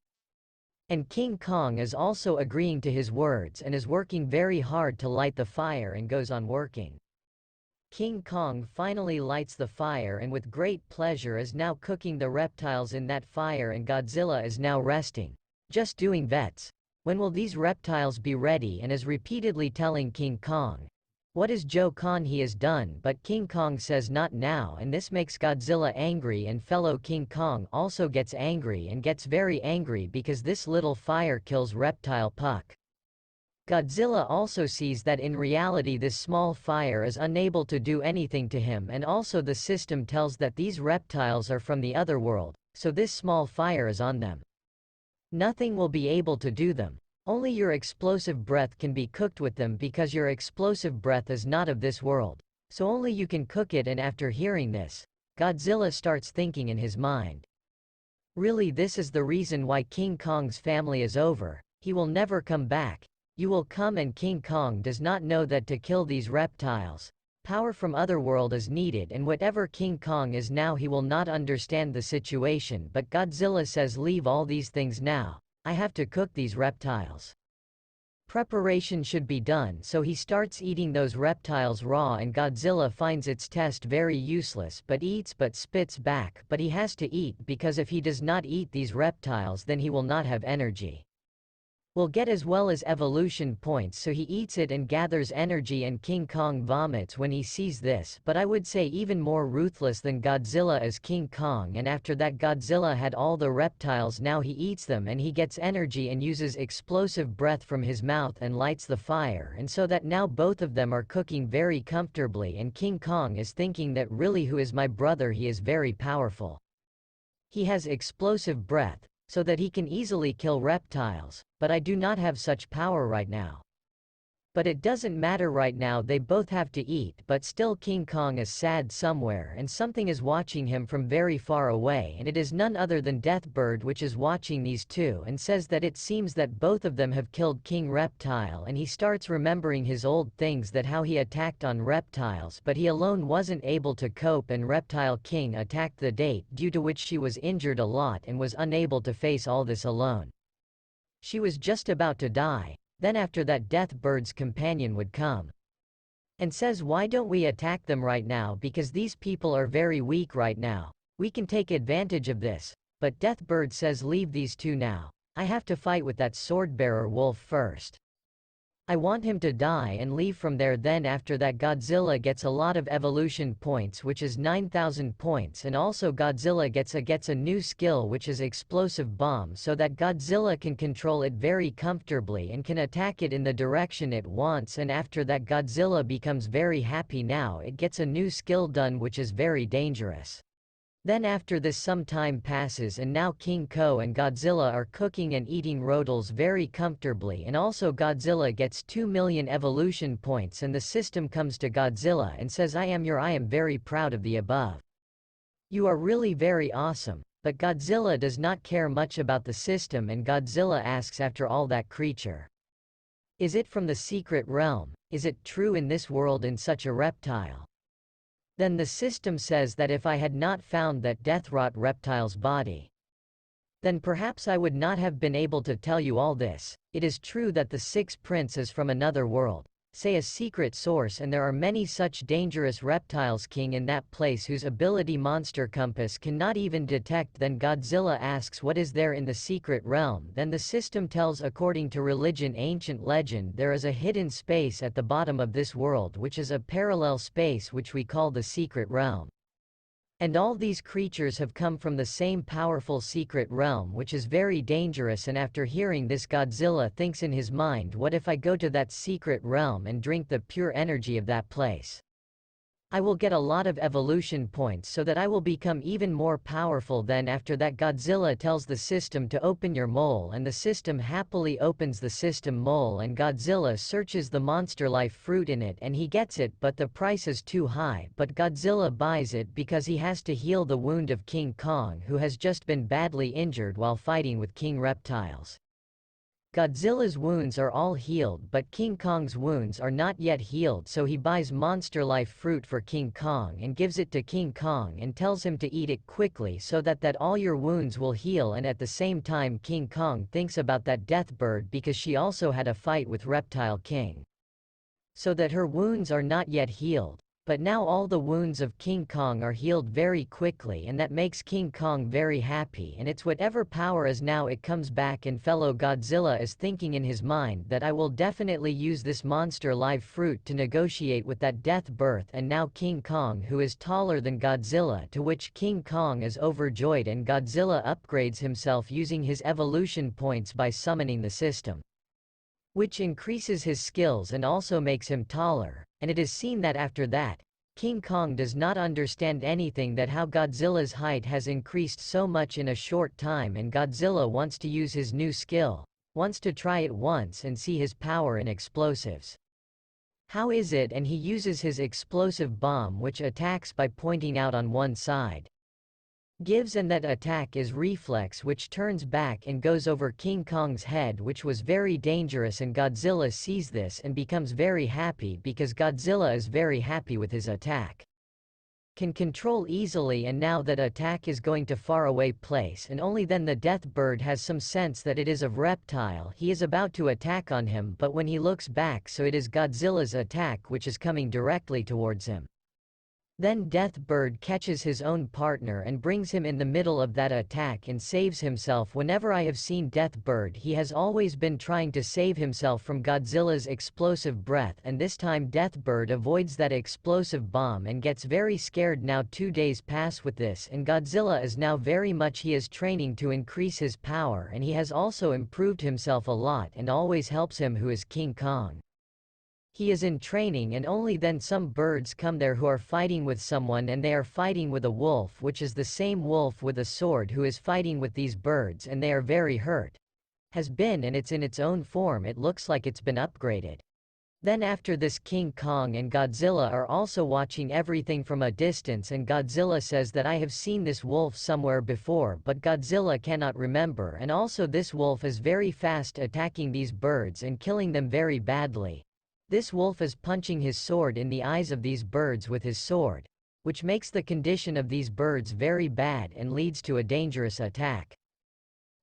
And King Kong is also agreeing to his words and is working very hard to light the fire and goes on working. King Kong finally lights the fire and with great pleasure is now cooking the reptiles in that fire, and Godzilla is now resting, just doing vets. When will these reptiles be ready? And is repeatedly telling King Kong, what is Joe Khan he has done, but King Kong says not now, and this makes Godzilla angry, and fellow King Kong also gets angry and gets very angry because this little fire kills reptile Puck. Godzilla also sees that in reality this small fire is unable to do anything to him, and also the system tells that these reptiles are from the other world, so this small fire is on them. Nothing will be able to do them. Only your explosive breath can be cooked with them because your explosive breath is not of this world. So only you can cook it. And after hearing this, Godzilla starts thinking in his mind. Really, this is the reason why King Kong's family is over. He will never come back. You will come, and King Kong does not know that to kill these reptiles, power from other world is needed, and whatever King Kong is now, he will not understand the situation. But Godzilla says leave all these things now. I have to cook these reptiles. Preparation should be done, so he starts eating those reptiles raw, and Godzilla finds its test very useless but eats but spits back, but he has to eat because if he does not eat these reptiles then he will not have energy. Will get as well as evolution points, so he eats it and gathers energy, and King Kong vomits when he sees this. But I would say even more ruthless than Godzilla is King Kong, and after that Godzilla had all the reptiles, now he eats them and he gets energy and uses explosive breath from his mouth and lights the fire, and so that now both of them are cooking very comfortably, and King Kong is thinking that really who is my brother, he is very powerful. He has explosive breath, so that he can easily kill reptiles, but I do not have such power right now. But it doesn't matter right now, they both have to eat, but still King Kong is sad somewhere, and something is watching him from very far away, and it is none other than Deathbird, which is watching these two and says that it seems that both of them have killed King Reptile, and he starts remembering his old things, that how he attacked on reptiles but he alone wasn't able to cope, and Reptile King attacked the date, due to which she was injured a lot and was unable to face all this alone. She was just about to die. Then after that Deathbird's companion would come and says why don't we attack them right now, because these people are very weak right now. We can take advantage of this. But Deathbird says leave these two now. I have to fight with that sword-bearer wolf first. I want him to die and leave from there. Then after that Godzilla gets a lot of evolution points, which is 9,000 points, and also Godzilla gets a new skill, which is explosive bomb, so that Godzilla can control it very comfortably and can attack it in the direction it wants. And after that Godzilla becomes very happy, now it gets a new skill done, which is very dangerous. Then after this some time passes, and now King Ko and Godzilla are cooking and eating rodals very comfortably, and also Godzilla gets 2 million evolution points, and the system comes to Godzilla and says I am very proud of the above. You are really very awesome. But Godzilla does not care much about the system, and Godzilla asks after all that creature. Is it from the secret realm? Is it true in this world in such a reptile? Then the system says that if I had not found that deathrot reptile's body, then perhaps I would not have been able to tell you all this. It is true that the sixth prince is from another world, say a secret source, and there are many such dangerous reptiles king in that place whose ability monster compass cannot even detect. Then Godzilla asks what is there in the secret realm. Then the system tells according to religion ancient legend there is a hidden space at the bottom of this world which is a parallel space which we call the secret realm. And all these creatures have come from the same powerful secret realm which is very dangerous, and after hearing this Godzilla thinks in his mind, what if I go to that secret realm and drink the pure energy of that place? I will get a lot of evolution points so that I will become even more powerful. Then after that Godzilla tells the system to open your mole, and the system happily opens the system mole, and Godzilla searches the monster life fruit in it and he gets it, but the price is too high. But Godzilla buys it because he has to heal the wound of King Kong, who has just been badly injured while fighting with King Reptiles. Godzilla's wounds are all healed, but King Kong's wounds are not yet healed, so he buys monster life fruit for King Kong and gives it to King Kong and tells him to eat it quickly so that all your wounds will heal. And at the same time King Kong thinks about that death bird because she also had a fight with Reptile King, so that her wounds are not yet healed. But now all the wounds of King Kong are healed very quickly, and that makes King Kong very happy, and it's whatever power is now it comes back, and fellow Godzilla is thinking in his mind that I will definitely use this monster live fruit to negotiate with that death birth. And now King Kong, who is taller than Godzilla, to which King Kong is overjoyed, and Godzilla upgrades himself using his evolution points by summoning the system, which increases his skills and also makes him taller. And it is seen that after that, King Kong does not understand anything, that how Godzilla's height has increased so much in a short time, and Godzilla wants to use his new skill, wants to try it once and see his power in explosives. How is it? And he uses his explosive bomb which attacks by pointing out on one side. Gives, and that attack is reflex which turns back and goes over King Kong's head, which was very dangerous, and Godzilla sees this and becomes very happy because Godzilla is very happy with his attack. Can control easily, and now that attack is going to far away place, and only then the death bird has some sense that it is of reptile. He is about to attack on him, but when he looks back, so it is Godzilla's attack which is coming directly towards him. Then Death Bird catches his own partner and brings him in the middle of that attack and saves himself. Whenever I have seen Death Bird, he has always been trying to save himself from Godzilla's explosive breath, and this time Death Bird avoids that explosive bomb and gets very scared. Now 2 days pass with this, and Godzilla is now very much, he is training to increase his power, and he has also improved himself a lot and always helps him who is King Kong. He is in training, and only then some birds come there who are fighting with someone, and they are fighting with a wolf, which is the same wolf with a sword who is fighting with these birds, and they are very hurt. Has been, and it's in its own form, it looks like it's been upgraded. Then after this King Kong and Godzilla are also watching everything from a distance, and Godzilla says that I have seen this wolf somewhere before, but Godzilla cannot remember, and also this wolf is very fast attacking these birds and killing them very badly. This wolf is punching his sword in the eyes of these birds with his sword, which makes the condition of these birds very bad and leads to a dangerous attack.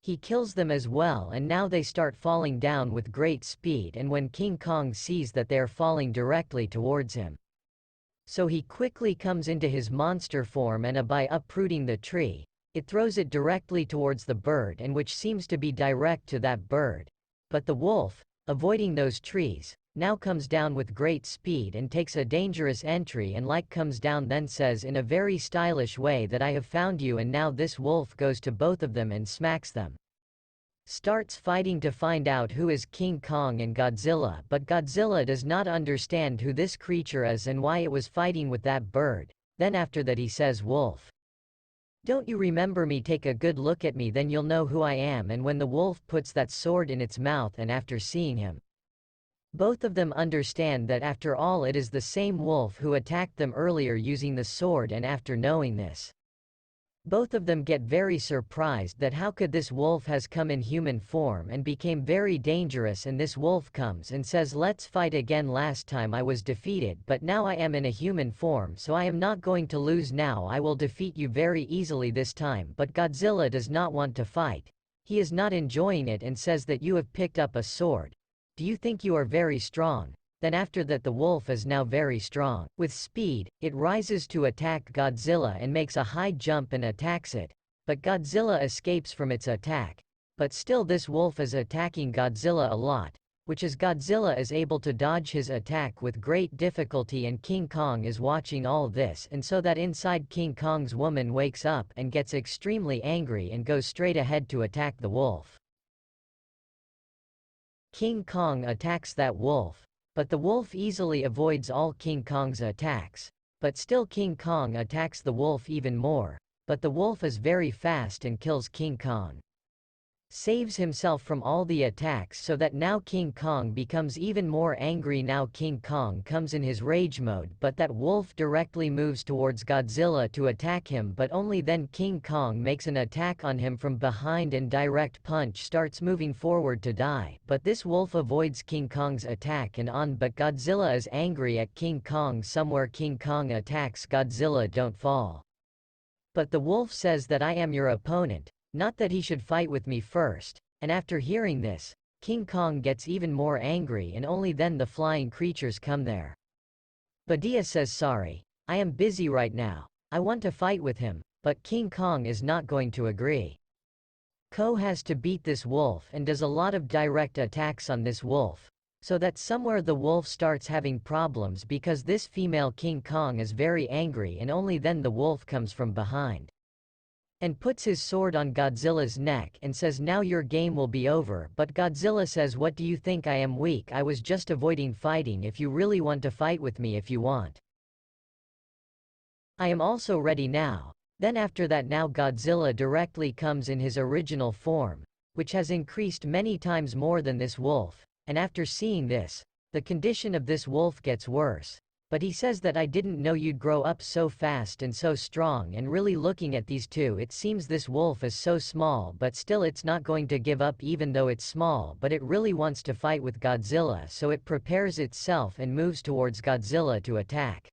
He kills them as well, and now they start falling down with great speed, and when King Kong sees that they are falling directly towards him, so he quickly comes into his monster form, and by uprooting the tree, it throws it directly towards the bird, and which seems to be direct to that bird. But the wolf, avoiding those trees, now comes down with great speed and takes a dangerous entry, and comes down, then says in a very stylish way that I have found you, and now this wolf goes to both of them and smacks them. Starts fighting to find out who is King Kong and Godzilla, but Godzilla does not understand who this creature is and why it was fighting with that bird. Then after that he says, "Wolf, don't you remember me? Take a good look at me, then you'll know who I am." And when the wolf puts that sword in its mouth, and after seeing him, both of them understand that after all it is the same wolf who attacked them earlier using the sword, and after knowing this, both of them get very surprised that how could this wolf has come in human form and became very dangerous. And this wolf comes and says, "Let's fight again. Last time I was defeated, but now I am in a human form, so I am not going to lose now. I will defeat you very easily this time." But Godzilla does not want to fight. He is not enjoying it and says that you have picked up a sword. Do you think you are very strong? Then after that the wolf is now very strong. With speed, it rises to attack Godzilla and makes a high jump and attacks it. But Godzilla escapes from its attack. But still this wolf is attacking Godzilla a lot, which is Godzilla is able to dodge his attack with great difficulty, and King Kong is watching all this, and so that inside King Kong's woman wakes up and gets extremely angry and goes straight ahead to attack the wolf. King Kong attacks that wolf, but the wolf easily avoids all King Kong's attacks. But still King Kong attacks the wolf even more, but the wolf is very fast and kills King Kong. Saves himself from all the attacks, so that now King Kong becomes even more angry. Now King Kong comes in his rage mode, but that wolf directly moves towards Godzilla to attack him, but only then King Kong makes an attack on him from behind and direct punch starts moving forward to die, but this wolf avoids King Kong's attack and on, but Godzilla is angry at King Kong. Somewhere King Kong attacks Godzilla, don't fall. But the wolf says that I am your opponent, not that he should fight with me first, and after hearing this, King Kong gets even more angry, and only then the flying creatures come there. Badia says, sorry, I am busy right now, I want to fight with him, but King Kong is not going to agree. Ko has to beat this wolf and does a lot of direct attacks on this wolf, so that somewhere the wolf starts having problems because this female King Kong is very angry, and only then the wolf comes from behind and puts his sword on Godzilla's neck and says, now your game will be over. But Godzilla says, what do you think, I am weak? I was just avoiding fighting. If you really want to fight with me, if you want, I am also ready now. Then after that now Godzilla directly comes in his original form, which has increased many times more than this wolf, and after seeing this, the condition of this wolf gets worse. But he says that I didn't know you'd grow up so fast and so strong, and really looking at these two, it seems this wolf is so small, but still it's not going to give up even though it's small, but it really wants to fight with Godzilla, so it prepares itself and moves towards Godzilla to attack.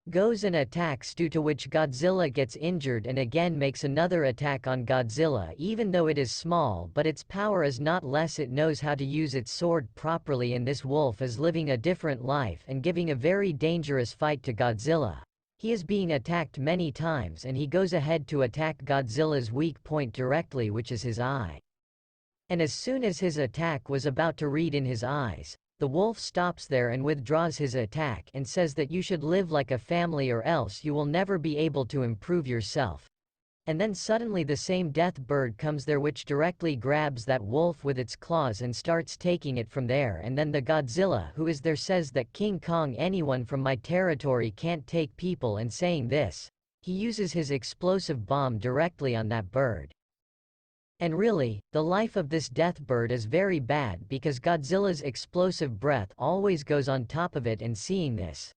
Goes and attacks, due to which Godzilla gets injured and again makes another attack on Godzilla. Even though it is small, but its power is not less, it knows how to use its sword properly, and this wolf is living a different life and giving a very dangerous fight to Godzilla. He is being attacked many times and he goes ahead to attack Godzilla's weak point directly, which is his eye. And as soon as his attack was about to read in his eyes, the wolf stops there and withdraws his attack and says that you should live like a family or else you will never be able to improve yourself. And then suddenly the same death bird comes there, which directly grabs that wolf with its claws and starts taking it from there. And then the Godzilla who is there says that King Kong, anyone from my territory can't take people, and saying this, he uses his explosive bomb directly on that bird. And really, the life of this death bird is very bad because Godzilla's explosive breath always goes on top of it, and seeing this,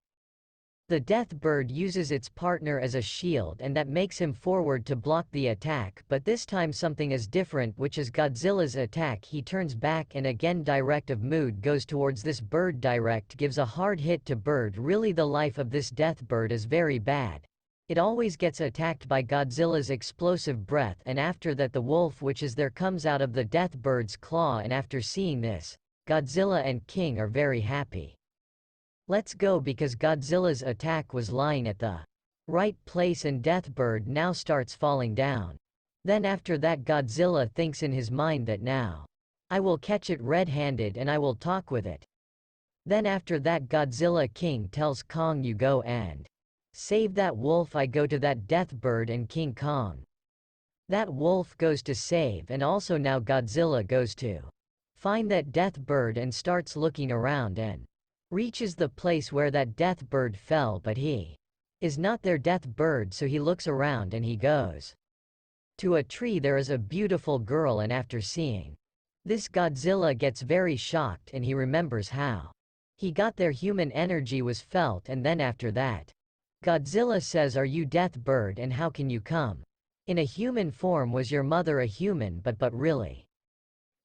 the death bird uses its partner as a shield, and that makes him forward to block the attack. But this time something is different, which is Godzilla's attack. He turns back and again direct of mood goes towards this bird, direct gives a hard hit to bird. Really the life of this death bird is very bad. It always gets attacked by Godzilla's explosive breath, and after that the wolf which is there comes out of the death bird's claw, and after seeing this, Godzilla and King are very happy. Let's go, because Godzilla's attack was lying at the right place and death bird now starts falling down. Then after that Godzilla thinks in his mind that now I will catch it red-handed and I will talk with it. Then after that Godzilla King tells Kong, you go and save that wolf, I go to that death bird, and King Kong. That wolf goes to save, and also now Godzilla goes to find that death bird and starts looking around and reaches the place where that death bird fell, but he is not their death bird, so he looks around and he goes to a tree. There is a beautiful girl, and after seeing this Godzilla gets very shocked and he remembers how he got there. Human energy was felt, and then after that Godzilla says, are you death bird, and how can you come in a human form? Was your mother a human? But really,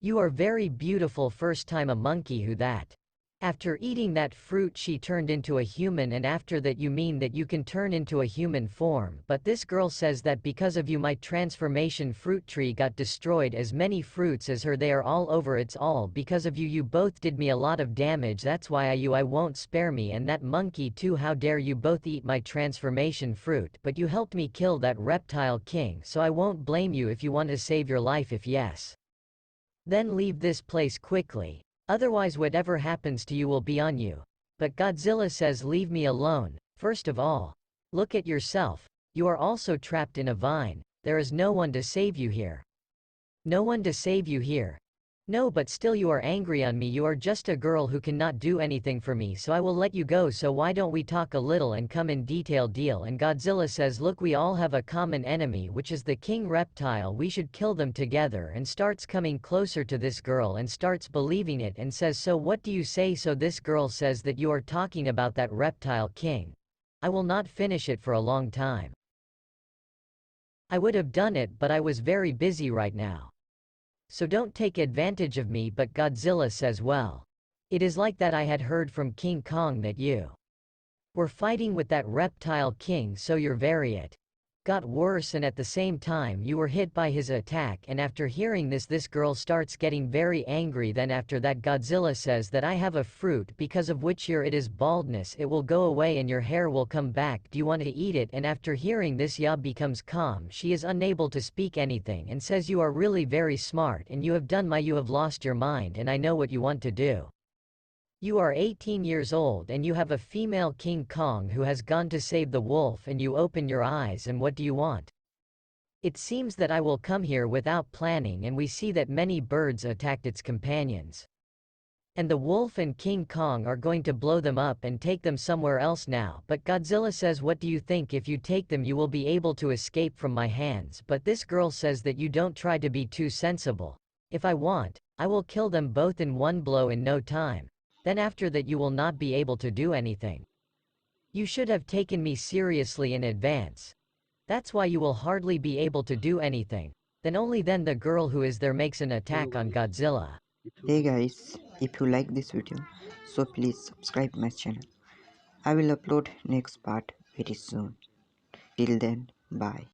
you are very beautiful. First time a monkey who that After eating that fruit she turned into a human, and after that you mean that you can turn into a human form, but this girl says that because of you my transformation fruit tree got destroyed, as many fruits as her, they are all over, it's all because of you, you both did me a lot of damage, that's why I won't spare me, and that monkey too, how dare you both eat my transformation fruit, but you helped me kill that reptile king, so I won't blame you if you want to save your life, if yes, then leave this place quickly. Otherwise whatever happens to you will be on you. But Godzilla says leave me alone. First of all, look at yourself. You are also trapped in a vine. There is no one to save you here. No one to save you here. No, but still you are angry on me. You are just a girl who cannot do anything for me, so I will let you go. So why don't we talk a little and come in detail deal? And Godzilla says look, we all have a common enemy, which is the king reptile, we should kill them together, and starts coming closer to this girl and starts believing it and says, so what do you say? So this girl says that you are talking about that reptile king. I will not finish it for a long time. I would have done it, but I was very busy right now. So don't take advantage of me. But Godzilla says, well, it is like that, I had heard from King Kong that you were fighting with that reptile king, so your variant got worse, and at the same time you were hit by his attack. And after hearing this girl starts getting very angry. Then after that Godzilla says that I have a fruit because of which it is baldness, it will go away and your hair will come back, do you want to eat it? And after hearing this Ya becomes calm, she is unable to speak anything and says you are really very smart and you have lost your mind, and I know what you want to do. You are 18 years old and you have a female King Kong who has gone to save the wolf, and you open your eyes and what do you want? It seems that I will come here without planning, and we see that many birds attacked its companions. And the wolf and King Kong are going to blow them up and take them somewhere else now. But Godzilla says what do you think? If you take them you will be able to escape from my hands. But this girl says that you don't try to be too sensible. If I want, I will kill them both in one blow in no time. Then after that you will not be able to do anything. You should have taken me seriously in advance. That's why you will hardly be able to do anything. Then only then the girl who is there makes an attack on Godzilla. Hey guys, if you like this video, so please subscribe my channel. I will upload next part very soon. Till then, bye.